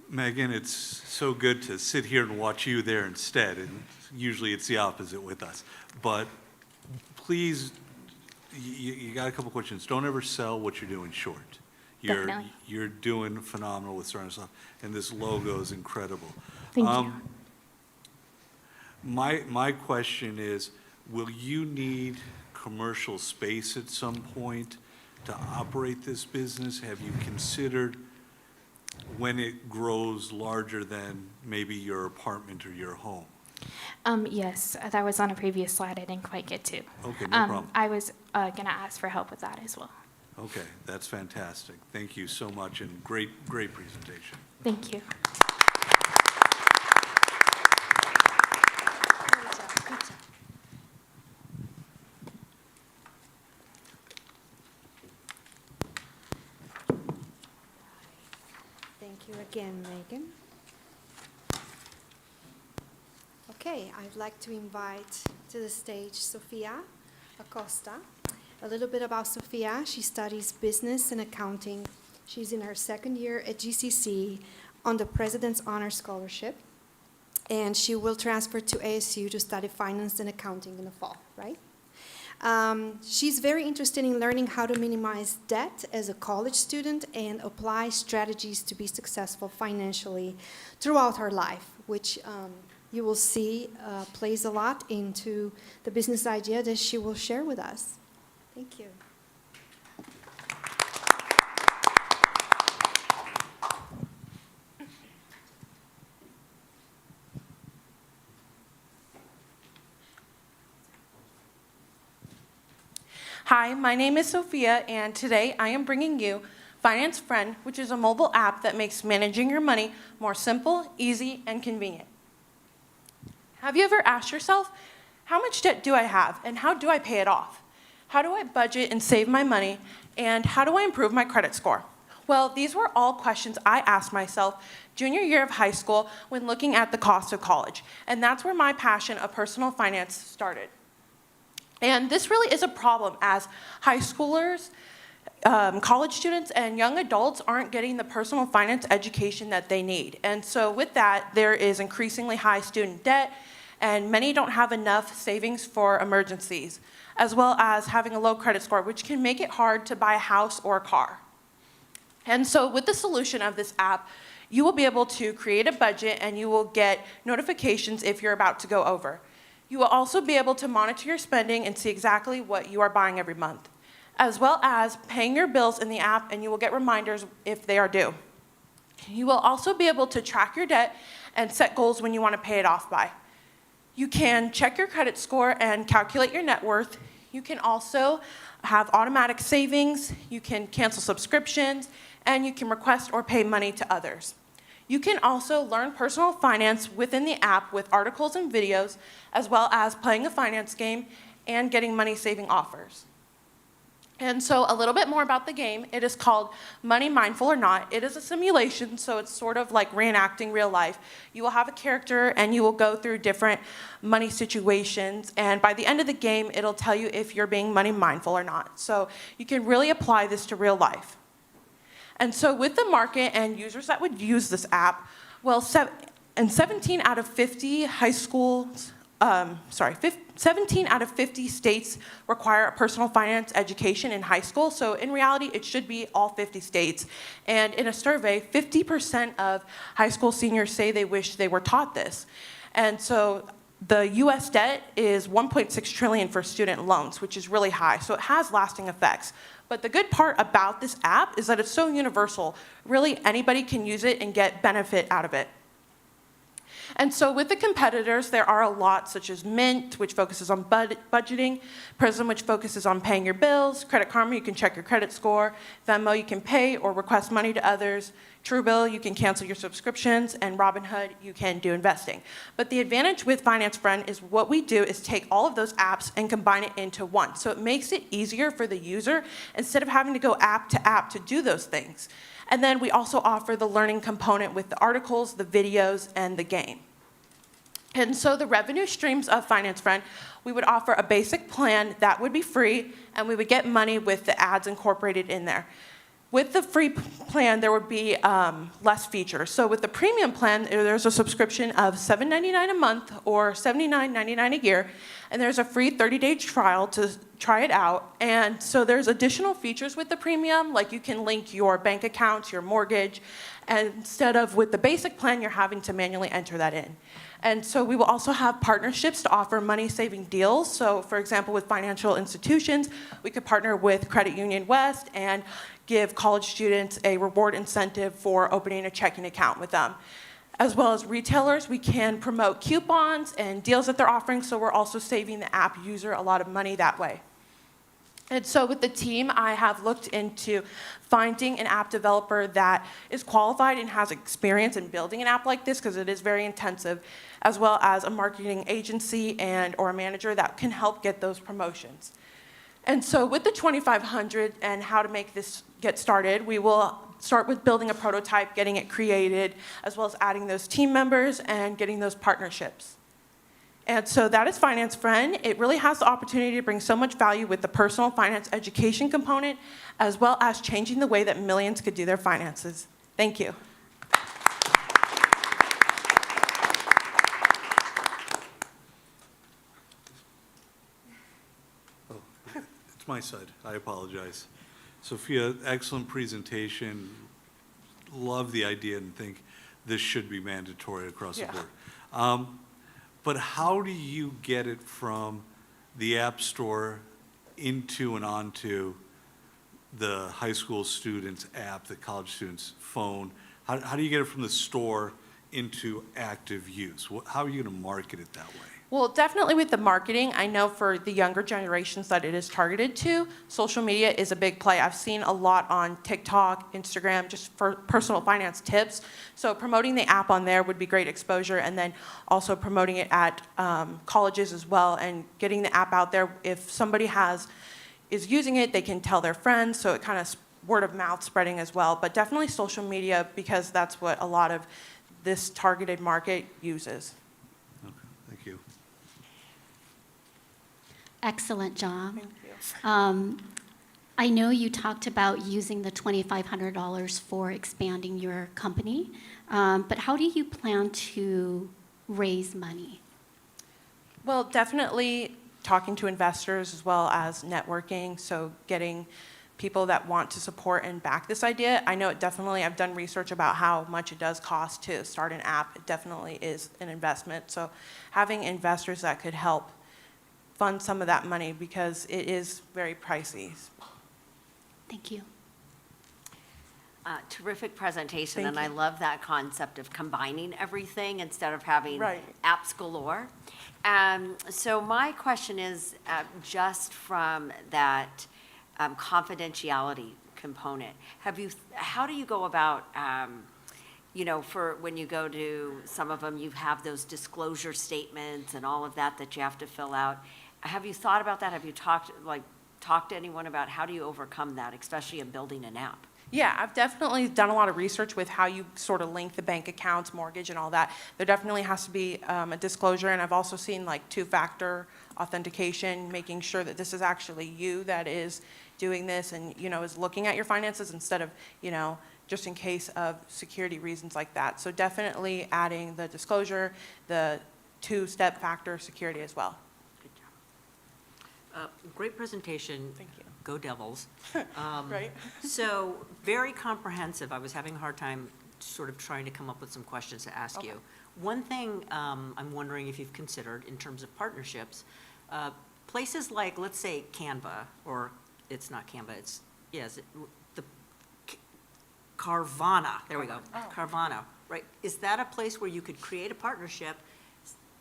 Megan, it's so good to sit here and watch you there instead, and usually it's the opposite with us. But please, you got a couple questions. Don't ever sell what you're doing short. Definitely. You're doing phenomenal with certain stuff, and this logo is incredible. Thank you. My question is, will you need commercial space at some point to operate this business? Have you considered when it grows larger than maybe your apartment or your home? Yes, that was on a previous slide I didn't quite get to. Okay, no problem. I was going to ask for help with that as well. Okay, that's fantastic. Thank you so much, and great presentation. Thank you. Thank you again, Megan. Okay, I'd like to invite to the stage Sofia Acosta. A little bit about Sofia. She studies business and accounting. She's in her second year at GCC on the President's Honor Scholarship, and she will transfer to ASU to study finance and accounting in the fall, right? She's very interested in learning how to minimize debt as a college student and apply strategies to be successful financially throughout her life, which you will see plays a lot into the business idea that she will share with us. Thank you. Hi, my name is Sofia, and today I am bringing you Finance Friend, which is a mobile app that makes managing your money more simple, easy, and convenient. Have you ever asked yourself, how much debt do I have, and how do I pay it off? How do I budget and save my money, and how do I improve my credit score? Well, these were all questions I asked myself junior year of high school when looking at the cost of college, and that's where my passion of personal finance started. And this really is a problem as high schoolers, college students, and young adults aren't getting the personal finance education that they need. And so with that, there is increasingly high student debt, and many don't have enough savings for emergencies, as well as having a low credit score, which can make it hard to buy a house or a car. And so with the solution of this app, you will be able to create a budget and you will get notifications if you're about to go over. You will also be able to monitor your spending and see exactly what you are buying every month, as well as paying your bills in the app, and you will get reminders if they are due. You will also be able to track your debt and set goals when you want to pay it off by. You can check your credit score and calculate your net worth. You can also have automatic savings, you can cancel subscriptions, and you can request or pay money to others. You can also learn personal finance within the app with articles and videos, as well as playing a finance game and getting money-saving offers. And so a little bit more about the game. It is called Money Mindful or Not. It is a simulation, so it's sort of like reenacting real life. You will have a character and you will go through different money situations, and by the end of the game, it'll tell you if you're being money mindful or not. So you can really apply this to real life. And so with the market and users that would use this app, well, 17 out of 50 high schools, 17 out of 50 states require a personal finance education in high school. So in reality, it should be all 50 states. And in a survey, 50% of high school seniors say they wish they were taught this. And so the US debt is 1.6 trillion for student loans, which is really high. So it has lasting effects. But the good part about this app is that it's so universal. Really, anybody can use it and get benefit out of it. And so with the competitors, there are a lot, such as Mint, which focuses on budgeting, Prism, which focuses on paying your bills, Credit Karma, you can check your credit score, Venmo, you can pay or request money to others, Truebill, you can cancel your subscriptions, and Robinhood, you can do investing. But the advantage with Finance Friend is what we do is take all of those apps and combine it into one. So it makes it easier for the user instead of having to go app to do those things. And then we also offer the learning component with the articles, the videos, and the game. And so the revenue streams of Finance Friend, we would offer a basic plan that would be free, and we would get money with the ads incorporated in there. With the free plan, there would be less features. So with the premium plan, there's a subscription of $7.99 a month or $79.99 a year, and there's a free 30-day trial to try it out. And so there's additional features with the premium, like you can link your bank accounts, your mortgage, and instead of with the basic plan, you're having to manually enter that in. And so we will also have partnerships to offer money-saving deals. So for example, with financial institutions, we could partner with Credit Union West and give college students a reward incentive for opening a checking account with them. As well as retailers, we can promote coupons and deals that they're offering, so we're also saving the app user a lot of money that way. And so with the team, I have looked into finding an app developer that is qualified and has experience in building an app like this, because it is very intensive, as well as a marketing agency or a manager that can help get those promotions. And so with the 2,500 and how to make this get started, we will start with building a prototype, getting it created, as well as adding those team members and getting those partnerships. And so that is Finance Friend. It really has the opportunity to bring so much value with the personal finance education component, as well as changing the way that millions could do their finances. Thank you. It's my side. I apologize. Sophia, excellent presentation. Love the idea and think this should be mandatory across the board. But how do you get it from the App Store into and onto the high school students' app, the college students' phone? How do you get it from the store into active use? How are you going to market it that way? Well, definitely with the marketing, I know for the younger generations that it is targeted to, social media is a big play. I've seen a lot on TikTok, Instagram, just for personal finance tips. So promoting the app on there would be great exposure, and then also promoting it at colleges as well, and getting the app out there. If somebody is using it, they can tell their friends, so it kind of word of mouth spreading as well. But definitely social media, because that's what a lot of this targeted market uses. Okay, thank you. Excellent job. Thank you. I know you talked about using the $2,500 for expanding your company, but how do you plan to raise money? Well, definitely talking to investors as well as networking, so getting people that want to support and back this idea. I know I've done research about how much it does cost to start an app. It definitely is an investment. So having investors that could help fund some of that money, because it is very pricey. Thank you. Terrific presentation, Thank and I you. love that concept of combining everything instead of having Right. apps galore. So my question is, just from that confidentiality component, how do you go about, for when you go to some of them, you have those disclosure statements and all of that you have to fill out. Have you thought about that? Have you talked to anyone about how do you overcome that, especially in building an app? Yeah, I've definitely done a lot of research with how you sort of link the bank accounts, mortgage, and all that. There definitely has to be a disclosure, and I've also seen like two-factor authentication, making sure that this is actually you that is doing this and, is looking at your finances instead of, just in case of security reasons like that. So definitely adding the disclosure, the two-step factor security as well. Good job. Great presentation. Thank you. Go Devils. Right? So very comprehensive. I was having a hard time sort of trying to come up with some questions to ask you. One thing I'm wondering if you've considered in terms of partnerships, places like, let's say, Canva, or it's not Canva, the Carvana, there we go, Carvana, right? Is that a place where you could create a partnership?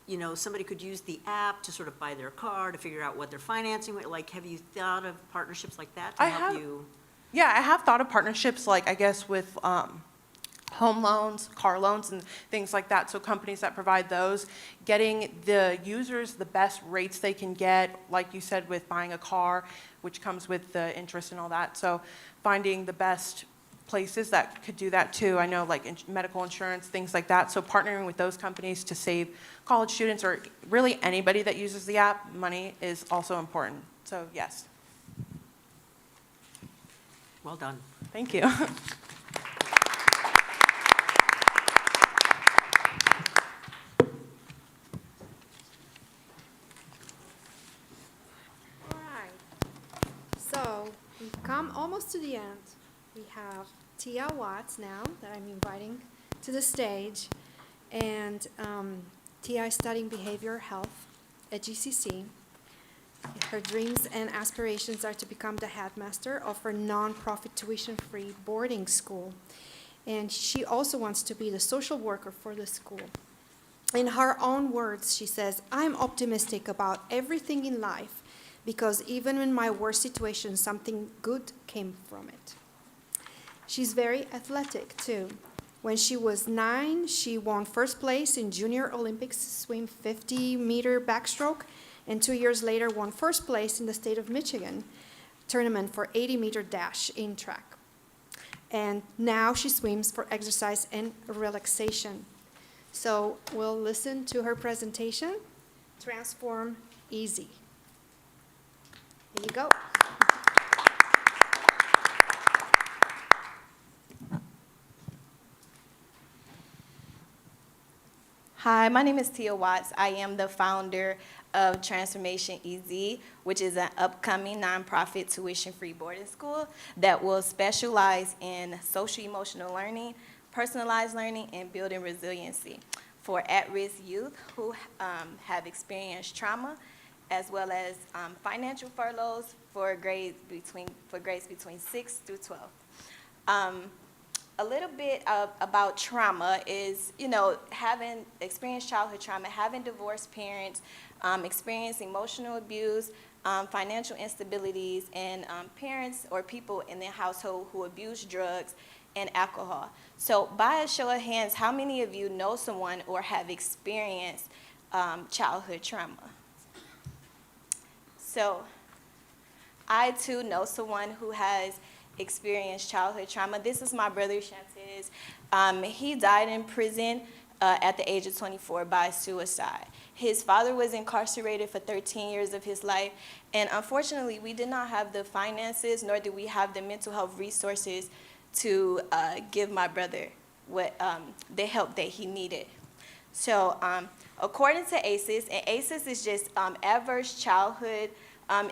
You know, somebody could use the app to sort of buy their car, to figure out what they're financing, like, have you thought of partnerships like that to help you? Yeah, I have thought of partnerships like, I guess, with home loans, car loans, and things like that. So companies that provide those, getting the users the best rates they can get, like you said, with buying a car, which comes with the interest and all that. So finding the best places that could do that too. I know like medical insurance, things like that. So partnering with those companies to save college students or really anybody that uses the app, money is also important. So yes. Well done. Thank you. All right. So we've come almost to the end. We have Tia Watts now that I'm inviting to the stage. And Tia is studying behavioral health at GCC. Her dreams and aspirations are to become the headmaster of her nonprofit tuition-free boarding school. And she also wants to be the social worker for the school. In her own words, she says, "I'm optimistic about everything in life because even in my worst situation, something good came from it." She's very athletic, too. When she was 9, she won first place in Junior Olympics swim 50-meter backstroke, and 2 years later won first place in the state of Michigan tournament for 80-meter dash in track. And now she swims for exercise and relaxation. So we'll listen to her presentation, Transform Easy. Here you go. Hi, my name is Tia Watts. I am the founder of Transformation Easy, which is an upcoming nonprofit tuition-free boarding school that will specialize in social-emotional learning, personalized learning, and building resiliency for at-risk youth who have experienced trauma, as well as financial furloughs for grades between 6 through 12. A little bit about trauma is, having experienced childhood trauma, having divorced parents, experiencing emotional abuse, financial instabilities, and parents or people in their household who abuse drugs and alcohol. So by a show of hands, how many of you know someone or have experienced childhood trauma? So I too know someone who has experienced childhood trauma. This is my brother Shantez. He died in prison at the age of 24 by suicide. His father was incarcerated for 13 years of his life, and unfortunately we did not have the finances nor did we have the mental health resources to give my brother the help that he needed. So according to ACEs, and ACEs is just adverse childhood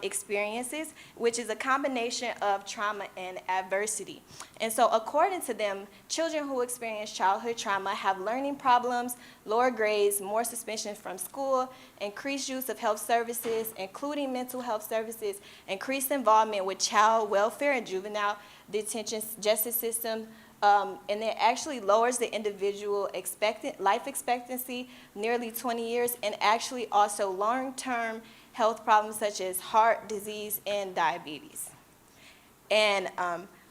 experiences, which is a combination of trauma and adversity. And so according to them, children who experience childhood trauma have learning problems, lower grades, more suspensions from school, increased use of health services, including mental health services, increased involvement with child welfare and juvenile detention justice system, and it actually lowers the individual life expectancy nearly 20 years, and actually also long-term health problems such as heart disease and diabetes. And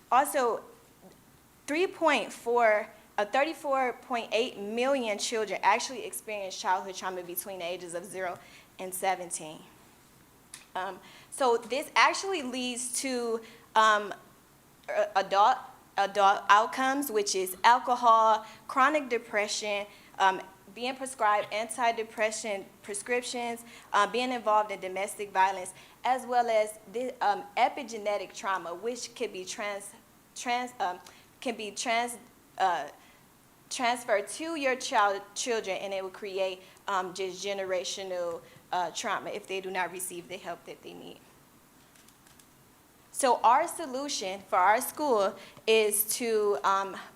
also 34.8 million children actually experience childhood trauma between the ages of 0 and 17. So this actually leads to adult outcomes, which is alcohol, chronic depression, being prescribed antidepressant prescriptions, being involved in domestic violence, as well as the, epigenetic trauma, which can be transferred to your children, and it will create just generational trauma if they do not receive the help that they need. So our solution for our school is to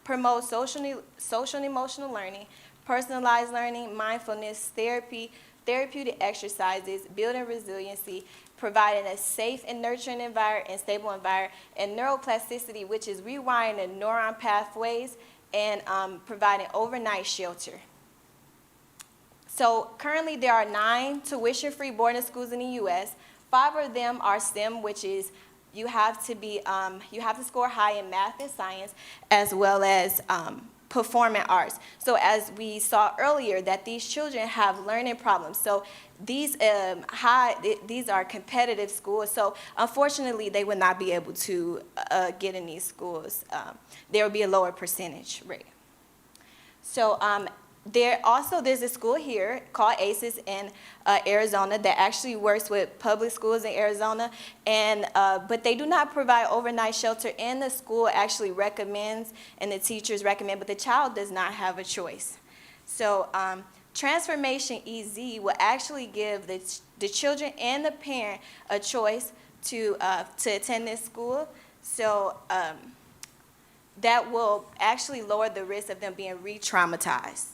promote social and emotional learning, personalized learning, mindfulness, therapy, therapeutic exercises, building resiliency, providing a safe and nurturing environment and stable environment, and neuroplasticity, which is rewiring the neuron pathways and providing overnight shelter. So currently there are 9 tuition-free boarding schools in the U.S. 5 of them are STEM, which is you have to score high in math and science, as well as performing arts. So as we saw earlier, that these children have learning problems. So these are competitive schools. So unfortunately, they would not be able to get in these schools. There would be a lower percentage rate. So there's a school here called ACES in Arizona that actually works with public schools in Arizona, and but they do not provide overnight shelter, and the school actually recommends, and the teachers recommend, but the child does not have a choice. So Transformation EZ will actually give the children and the parent a choice to attend this school. So that will actually lower the risk of them being re-traumatized.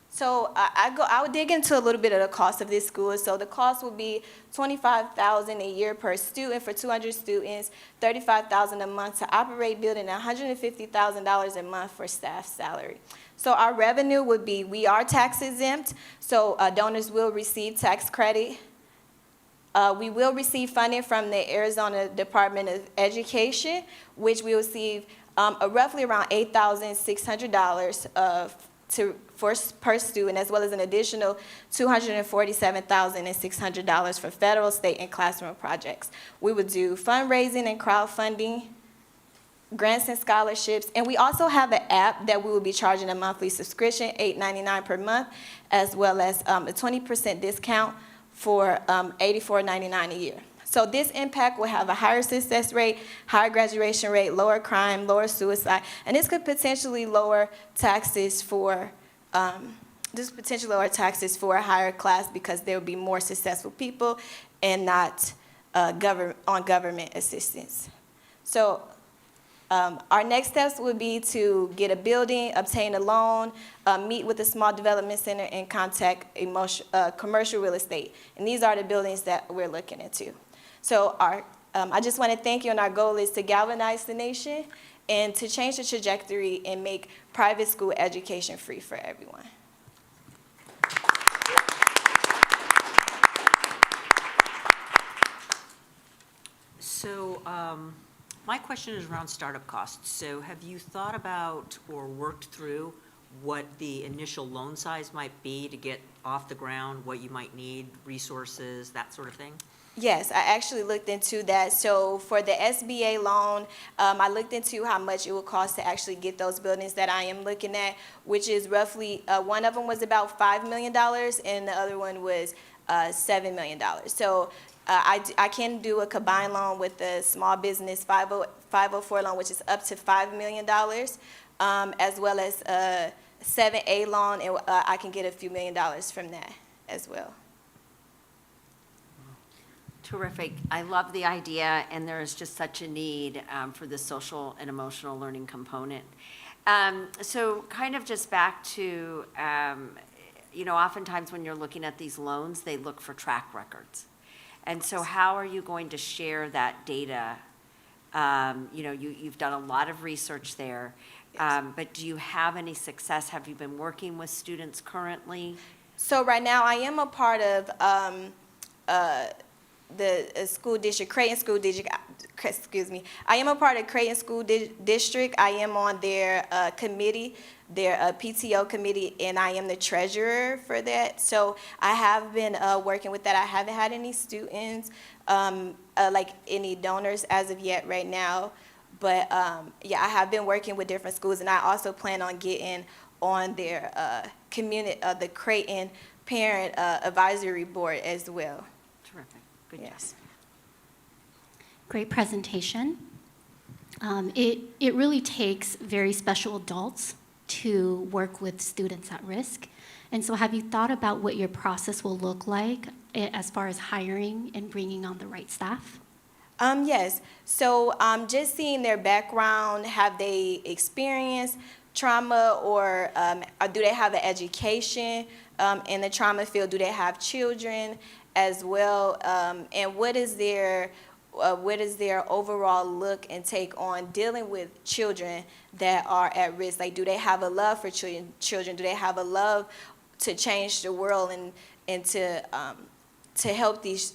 So I would dig into a little bit of the cost of this school. So the cost will be $25,000 a year per student for 200 students, $35,000 a month to operate building, $150,000 a month for staff salary. So our revenue would be, we are tax exempt, so donors will receive tax credit. We will receive funding from the Arizona Department of Education, which we will receive roughly around $8,600 per student, as well as an additional $247,600 for federal, state, and classroom projects. We would do fundraising and crowdfunding, grants and scholarships, and we also have an app that we will be charging a monthly subscription, $8.99 per month, as well as a 20% discount for $84.99 a year. So this impact will have a higher success rate, higher graduation rate, lower crime, lower suicide, and this could potentially lower taxes for a higher class because there will be more successful people and not on government assistance. So our next steps would be to get a building, obtain a loan, meet with a small development center, and contact commercial real estate. And these are the buildings that we're looking into. So I just want to thank you, and our goal is to galvanize the nation and to change the trajectory and make private school education free for everyone. So my question is around startup costs. So have you thought about or worked through what the initial loan size might be to get off the ground, what you might need, resources, that sort of thing? Yes, I actually looked into that. So for the SBA loan, I looked into how much it would cost to actually get those buildings that I am looking at, which is roughly, one of them was about $5 million and the other one was $7 million. So I can do a combined loan with the small business 504 loan, which is up to $5 million, as well as a 7A loan, and I can get a few $1 million from that as well. Terrific. I love the idea, and there is just such a need for the social and emotional learning component. So kind of just back to, oftentimes when you're looking at these loans, they look for track records. And so how are you going to share that data? You've done a lot of research there, but do you have any success? Have you been working with students currently? So right now I am a part of the school district, Creighton School District, I am a part of Creighton School District. I am on their committee, their PTO committee, and I am the treasurer for that. So I have been working with that. I haven't had any students, like any donors as of yet right now. But yeah, I have been working with different schools, and I also plan on getting on their community, the Creighton Parent Advisory Board as well. Terrific. Good. Yes. Great presentation. It really takes very special adults to work with students at risk. And so have you thought about what your process will look like as far as hiring and bringing on the right staff? Yes. So just seeing their background, have they experienced trauma, or do they have an education in the trauma field? Do they have children? as well, and what is their overall look and take on dealing with children that are at risk? Like, do they have a love for children? Do they have a love to change the world and to help change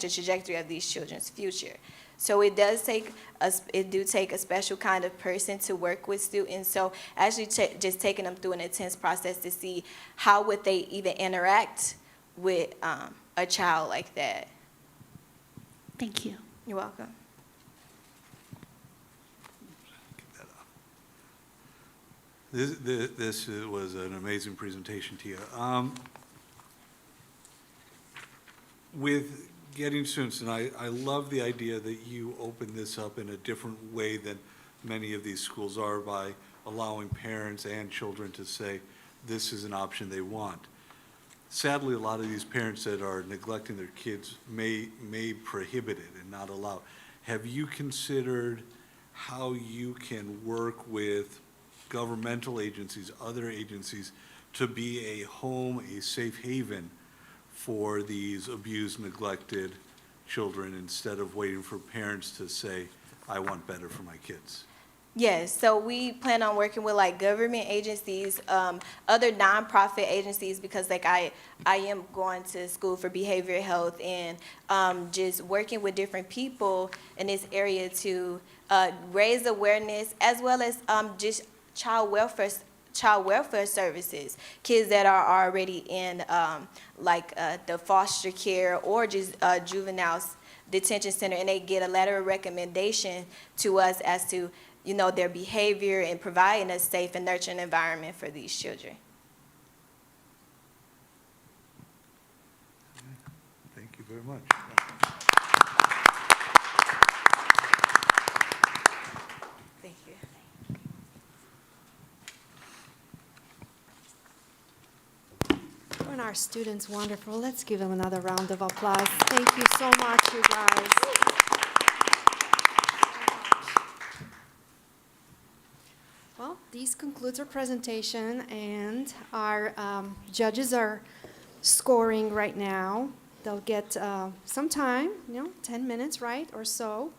the trajectory of these children's future? So it take a special kind of person to work with students. So actually just taking them through an intense process to see how would they even interact with a child like that. Thank you. You're welcome. This was an amazing presentation, Tia. With getting students, and I love the idea that you open this up in a different way than many of these schools are, by allowing parents and children to say this is an option they want. Sadly, a lot of these parents that are neglecting their kids may prohibit it and not allow. Have you considered how you can work with governmental agencies, other agencies, to be a home, a safe haven for these abused, neglected children, instead of waiting for parents to say, I want better for my kids? Yes, so we plan on working with like government agencies, other nonprofit agencies, because like I am going to school for behavioral health, and just working with different people in this area to raise awareness, as well as just child welfare services, kids that are already in the foster care or just juvenile detention center, and they get a letter of recommendation to us as to their behavior and providing a safe and nurturing environment for these children. Thank you very much. Thank you. Aren't our students wonderful? Let's give them another round of applause. Thank you so much, you guys. Well, this concludes our presentation, and our judges are scoring right now. They'll get some time, 10 minutes, right, or so.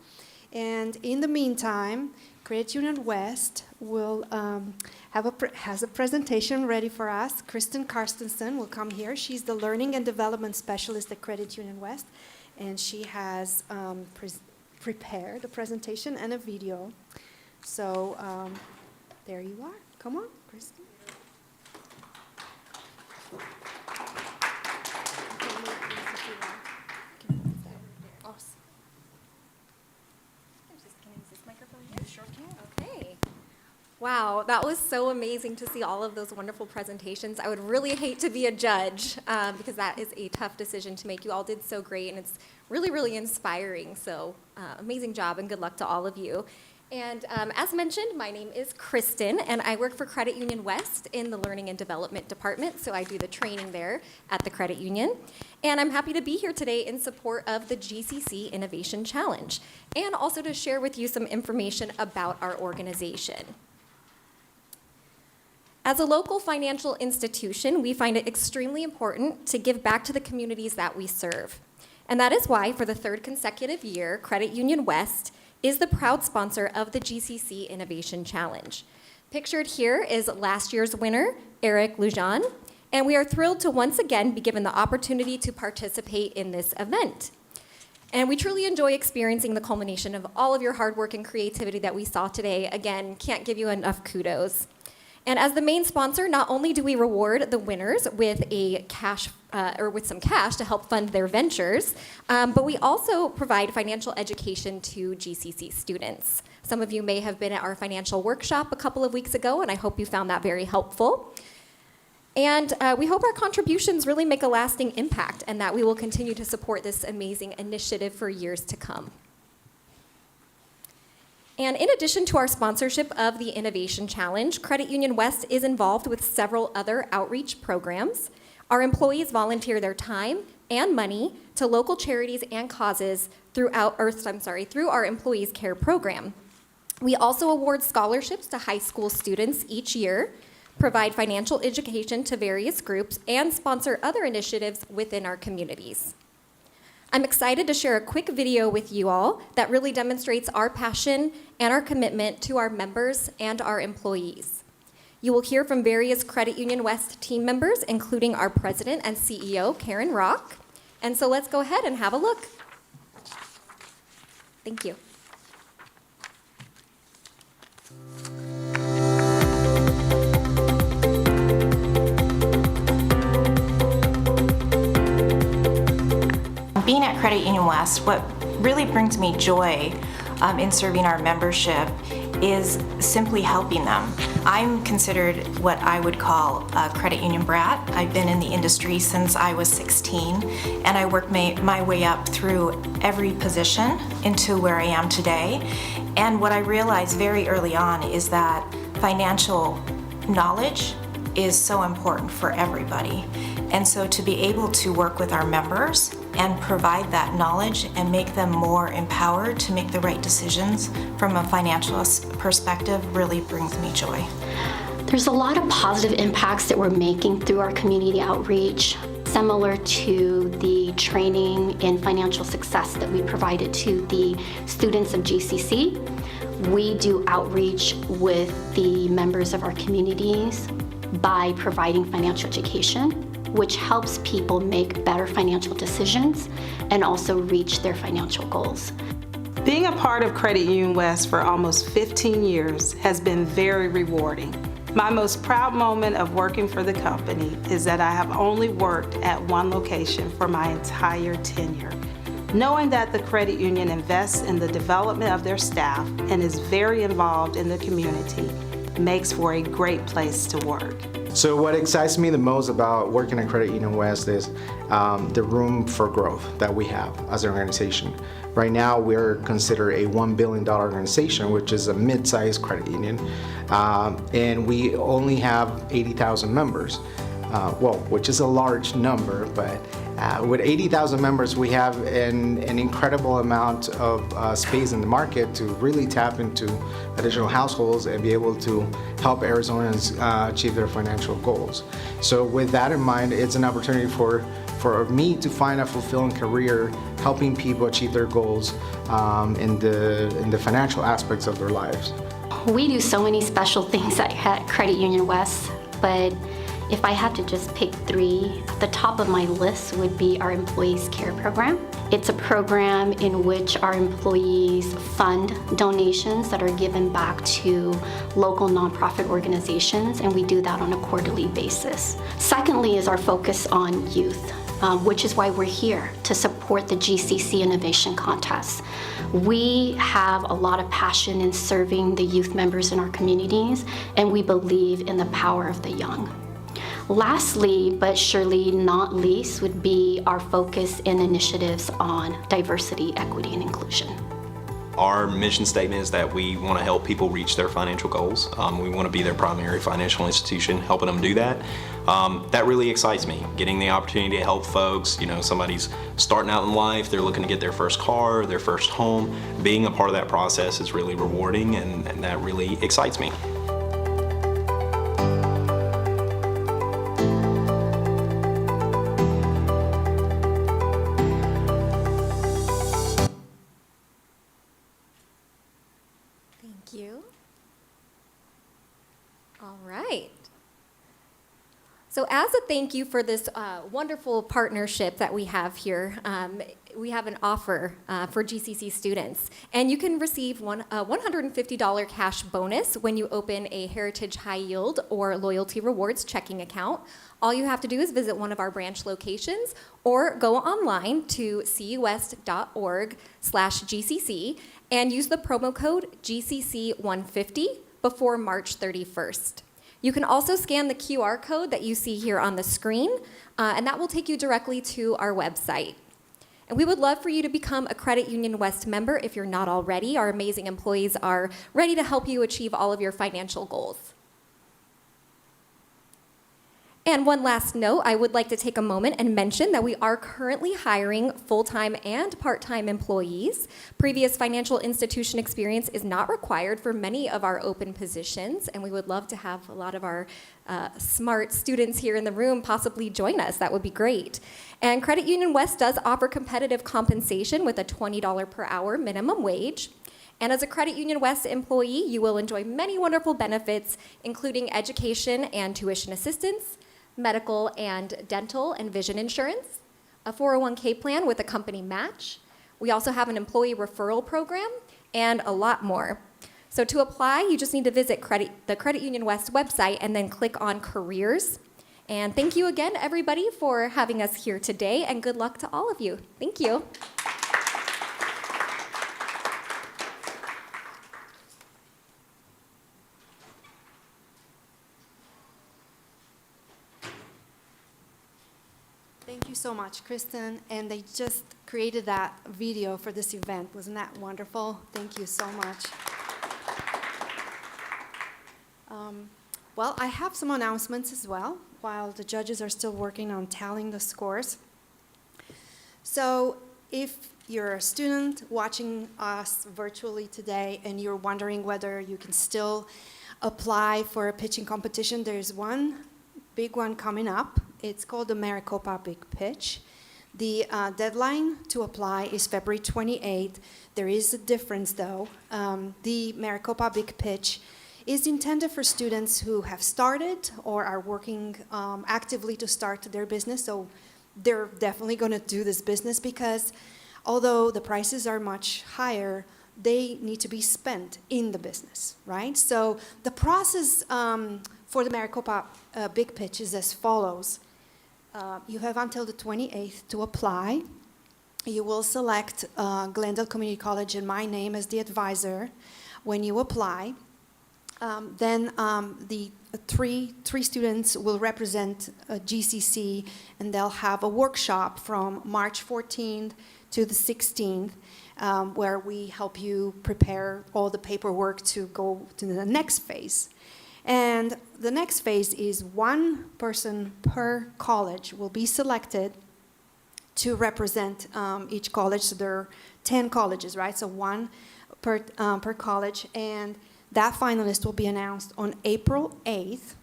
And in the meantime, Credit Union West will has a presentation ready for us. Kristen Carstensen will come here. She's the Learning and Development Specialist at Credit Union West, and she has prepared a presentation and a video. So there you are. Come on, Kristen. Okay. Wow, that was so amazing to see all of those wonderful presentations. I would really hate to be a judge because that is a tough decision to make. You all did so great, and it's really, really inspiring. So amazing job, and good luck to all of you. And as mentioned, my name is Kristen, and I work for Credit Union West in the Learning and Development Department, so I do the training there at the Credit Union. And I'm happy to be here today in support of the GCC Innovation Challenge, and also to share with you some information about our organization. As a local financial institution, we find it extremely important to give back to the communities that we serve. And that is why, for the third consecutive year, Credit Union West is the proud sponsor of the GCC Innovation Challenge. Pictured here is last year's winner, Eric Lujan, and we are thrilled to once again be given the opportunity to participate in this event. And we truly enjoy experiencing the culmination of all of your hard work and creativity that we saw today. Again, can't give you enough kudos. And as the main sponsor, not only do we reward the winners with with some cash to help fund their ventures, but we also provide financial education to GCC students. Some of you may have been at our financial workshop a couple of weeks ago, and I hope you found that very helpful. And we hope our contributions really make a lasting impact, and that we will continue to support this amazing initiative for years to come. And in addition to our sponsorship of the Innovation Challenge, Credit Union West is involved with several other outreach programs. Our employees volunteer their time and money to local charities and causes through our Employees Care program. We also award scholarships to high school students each year. provide financial education to various groups, and sponsor other initiatives within our communities. I'm excited to share a quick video with you all that really demonstrates our passion and our commitment to our members and our employees. You will hear from various Credit Union West team members, including our president and CEO, Karen Rock. And so let's go ahead and have a look. Thank you. Being at Credit Union West, what really brings me joy in serving our membership is simply helping them. I'm considered what I would call a credit union brat. I've been in the industry since I was 16, and I worked my way up through every position into where I am today. And what I realized very early on is that financial knowledge is so important for everybody. And so to be able to work with our members and provide that knowledge and make them more empowered to make the right decisions from a financial perspective really brings me joy. There's a lot of positive impacts that we're making through our community outreach, similar to the training in financial success that we provided to the students of GCC. We do outreach with the members of our communities by providing financial education, which helps people make better financial decisions and also reach their financial goals. Being a part of Credit Union West for almost 15 years has been very rewarding. My most proud moment of working for the company is that I have only worked at one location for my entire tenure. Knowing that the credit union invests in the development of their staff and is very involved in the community makes for a great place to work. So what excites me the most about working at Credit Union West is the room for growth that we have as an organization. Right now, we're considered a $1 billion organization, which is a mid-sized credit union, and we only have 80,000 members. Which is a large number, but with 80,000 members, we have an incredible amount of space in the market to really tap into additional households and be able to help Arizonans achieve their financial goals. So with that in mind, it's an opportunity for me to find a fulfilling career helping people achieve their goals in the financial aspects of their lives. We do so many special things at Credit Union West, but if I had to just pick three, the top of my list would be our Employees Care Program. It's a program in which our employees fund donations that are given back to local nonprofit organizations, and we do that on a quarterly basis. Secondly is our focus on youth, which is why we're here, to support the GCC Innovation Contest. We have a lot of passion in serving the youth members in our communities, and we believe in the power of the young. Lastly, but surely not least, would be our focus and initiatives on diversity, equity, and inclusion. Our mission statement is that we want to help people reach their financial goals. We want to be their primary financial institution, helping them do that. That really excites me, getting the opportunity to help folks. You know, somebody's starting out in life, they're looking to get their first car, their first home. Being a part of that process is really rewarding, and that really excites me. So as a thank you for this wonderful partnership that we have here, we have an offer for GCC students. And you can receive a $150 cash bonus when you open a Heritage High Yield or Loyalty Rewards checking account. All you have to do is visit one of our branch locations or go online to cuwest.org/GCC and use the promo code GCC150 before March 31st. You can also scan the QR code that you see here on the screen, and that will take you directly to our website. And we would love for you to become a Credit Union West member if you're not already. Our amazing employees are ready to help you achieve all of your financial goals. And one last note, I would like to take a moment and mention that we are currently hiring full-time and part-time employees. Previous financial institution experience is not required for many of our open positions, and we would love to have a lot of our smart students here in the room possibly join us. That would be great. And Credit Union West does offer competitive compensation with a $20 per hour minimum wage. And as a Credit Union West employee, you will enjoy many wonderful benefits, including education and tuition assistance, medical and dental and vision insurance, a 401k plan with a company match. We also have an employee referral program and a lot more. So to apply, you just need to visit the Credit Union West website and then click on careers. And thank you again, everybody, for having us here today, and good luck to all of you. Thank you. Thank you so much, Kristen. And they just created that video for this event. Wasn't that wonderful? Thank you so much. Well, I have some announcements as well, while the judges are still working on tallying the scores. So if you're a student watching us virtually today and you're wondering whether you can still apply for a pitching competition, there's one big one coming up. It's called the Maricopa Big Pitch. The deadline to apply is February 28th. There is a difference, though. The Maricopa Big Pitch is intended for students who have started or are working actively to start their business. So they're definitely going to do this business because although the prices are much higher, they need to be spent in the business, right? So the process for the Maricopa Big Pitch is as follows. You have until the 28th to apply. You will select Glendale Community College and my name as the advisor when you apply. Then the three students will represent GCC, and they'll have a workshop from March 14th to the 16th, where we help you prepare all the paperwork to go to the next phase. And the next phase is one person per college will be selected to represent each college. So there are 10 colleges, right? So one per college. And that finalist will be announced on April 8th.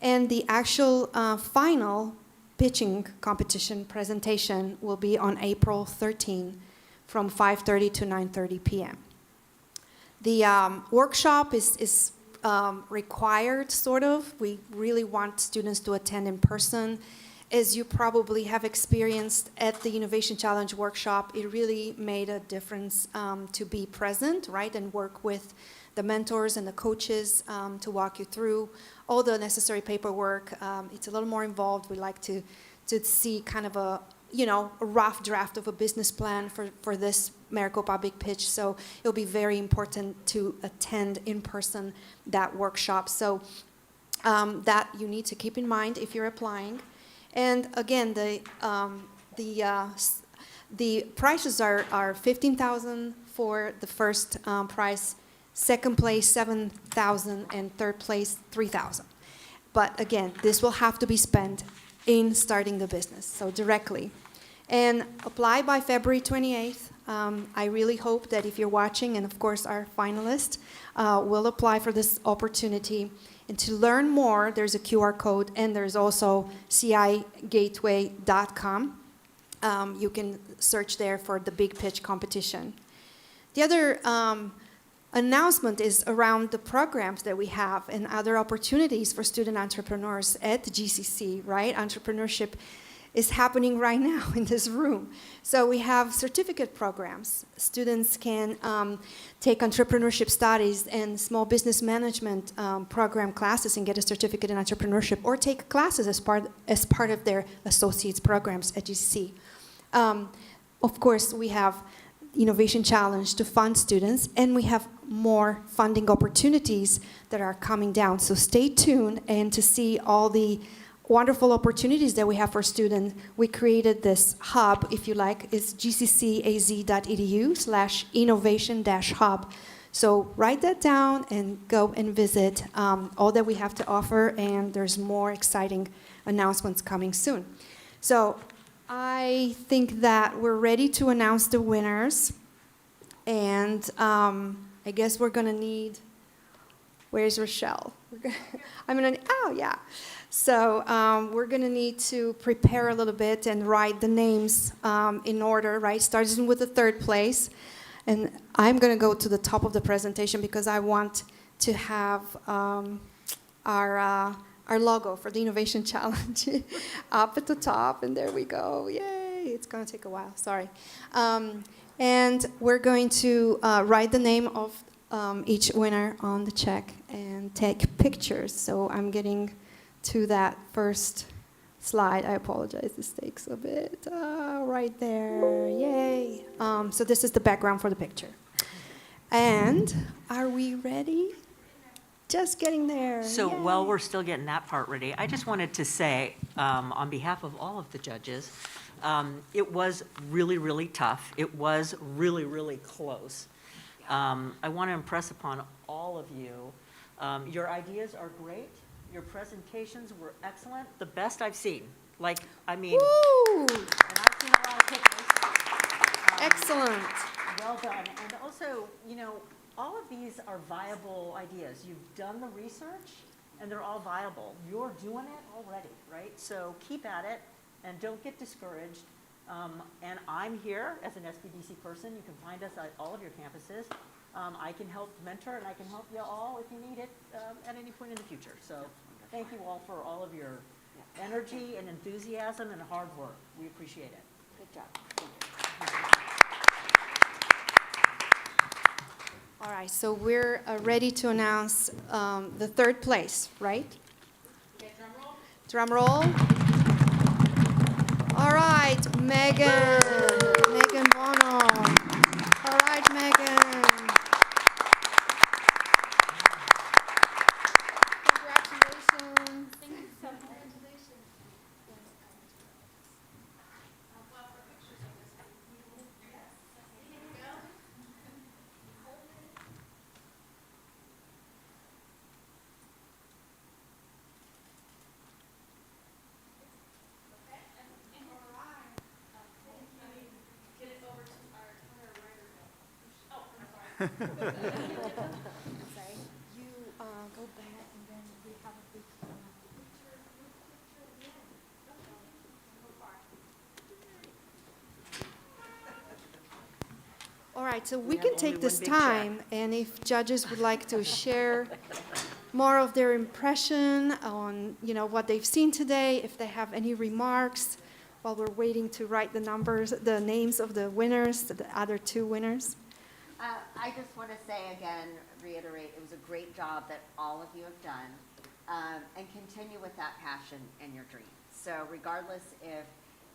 And the actual final pitching competition presentation will be on April 13th from 5:30 to 9:30 p.m. The workshop is required, sort of. We really want students to attend in person. As you probably have experienced at the Innovation Challenge workshop, it really made a difference to be present, right, and work with the mentors and the coaches to walk you through all the necessary paperwork. It's a little more involved. We like to see kind of a rough draft of a business plan for this Maricopa Big Pitch. So it'll be very important to attend in person that workshop. So that you need to keep in mind if you're applying. And again, the prices are $15,000 for the first prize, second place $7,000, and third place $3,000. But again, this will have to be spent in starting the business, so directly. And apply by February 28th. I really hope that if you're watching, and of course our finalists will apply for this opportunity. And to learn more, there's a QR code, and there's also cigateway.com. You can search there for the Big Pitch competition. The other announcement is around the programs that we have and other opportunities for student entrepreneurs at the GCC, right? Entrepreneurship is happening right now in this room. So we have certificate programs. Students can take entrepreneurship studies and small business management program classes and get a certificate in entrepreneurship, or take classes as part of their associates programs at GCC. Of course, we have Innovation Challenge to fund students, and we have more funding opportunities that are coming down. So stay tuned, and to see all the wonderful opportunities that we have for students, we created this hub, if you like. It's gccaz.edu/innovation-hub So write that down and go and visit all that we have to offer, and there's more exciting announcements coming soon. So I think that we're ready to announce the winners, and I guess we're gonna need, where's Rochelle? Oh yeah. So we're gonna need to prepare a little bit and write the names in order, right? Starting with the third place. And I'm gonna go to the top of the presentation because I want to have our logo for the Innovation Challenge up at the top, and there we go, yay! It's gonna take a while, sorry. And we're going to write the name of each winner on the check and take pictures. So I'm getting to that first slide. I apologize, this takes a bit. Right there, yay. So this is the background for the picture. And are we ready? Just getting there. So yay. while we're still getting that part ready, I just wanted to say, on behalf of all of the judges, it was really, really tough. It was really, really close. I want to impress upon all of you, your ideas are great. Your presentations were excellent, the best I've seen. Like, I mean, Woo! and I've seen a lot of pictures. Excellent. Well done. And also, you know, all of these are viable ideas. You've done the research, and they're all viable. You're doing it already, right? So keep at it, and don't get discouraged. And I'm here as an SBDC person. You can find us at all of your campuses. I can help mentor, and I can help you all if you need it at any point in the future. So thank you all for all of your energy and enthusiasm and hard work. We appreciate it. Good job. All right, so we're ready to announce the third place, right? Okay, drum roll. Drum roll. All right, Megan Bono. All right, Megan. Congratulations. Thank you so much. Sorry, you go back and then we have a big picture. All right, so we can take this time, and if judges would like to share more of their impression on, you know, what they've seen today, if they have any remarks while we're waiting to write the names of the winners, the other two winners. I just want to say again, reiterate, it was a great job that all of you have done, and continue with that passion and your dream. So regardless if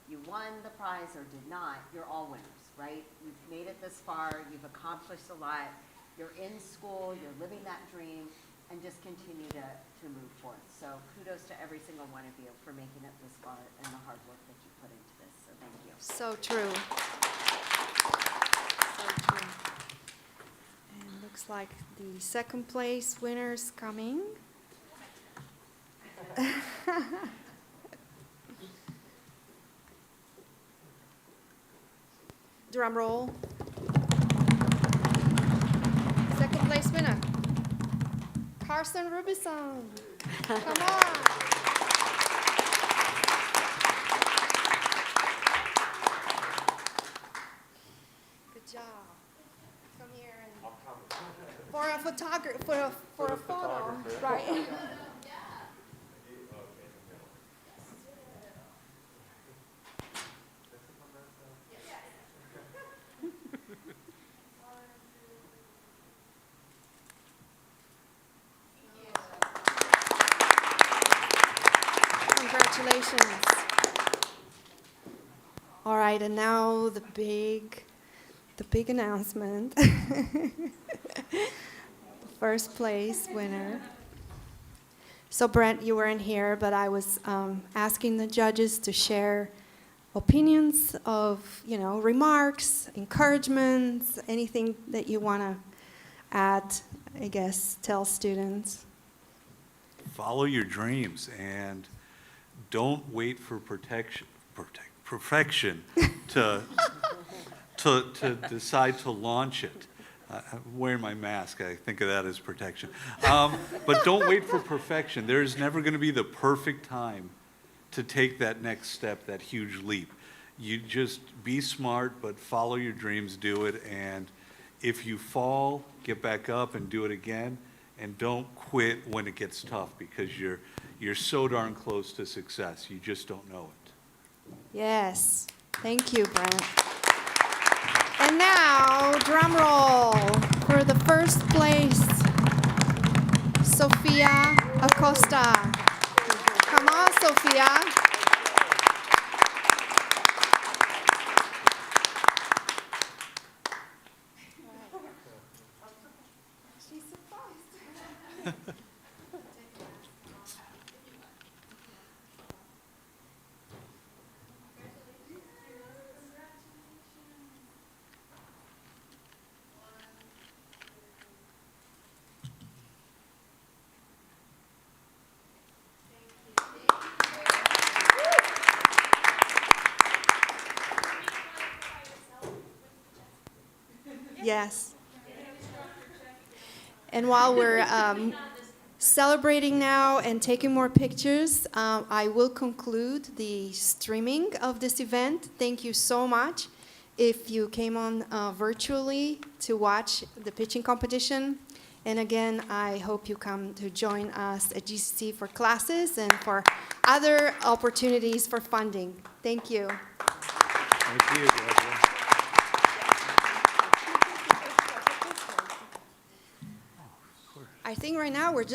you won the prize or did not, you're all winners, right? You've made it this far, you've accomplished a lot, you're in school, you're living that dream, and just continue to move forth. So kudos to every single one of you for making it this far and the hard work that you put into this, so thank you. So true. So true. And looks like the second place winner's coming. Drum roll. Second place winner, Carson Rubison. Come on. Good job. Come here and for a photographer, for a photo, right? Congratulations. All right, and now the big announcement. The first place winner. So Brent, you weren't here, but I was asking the judges to share opinions of, remarks, encouragements, anything that you want to add, I guess, tell students? Follow your dreams and don't wait for perfection to decide to launch it. I'm wearing my mask, I think of that as protection. But don't wait for perfection. There's never going to be the perfect time to take that next step, that huge leap. You just be smart, but follow your dreams, do it, and if you fall, get back up and do it again, and don't quit when it gets tough, because you're so darn close to success. You just don't know it. Yes. Thank you, Brent. And now, drum roll for the first place, Sofia Acosta. Come on, Sofia. She's surprised. Yes. And while we're celebrating now and taking more pictures, I will conclude the streaming of this event. Thank you so much. If you came on virtually to watch the pitching competition. And again, I hope you come to join us at GCC for classes and for other opportunities for funding. Thank you. Thank you, Deborah. I think right now we're just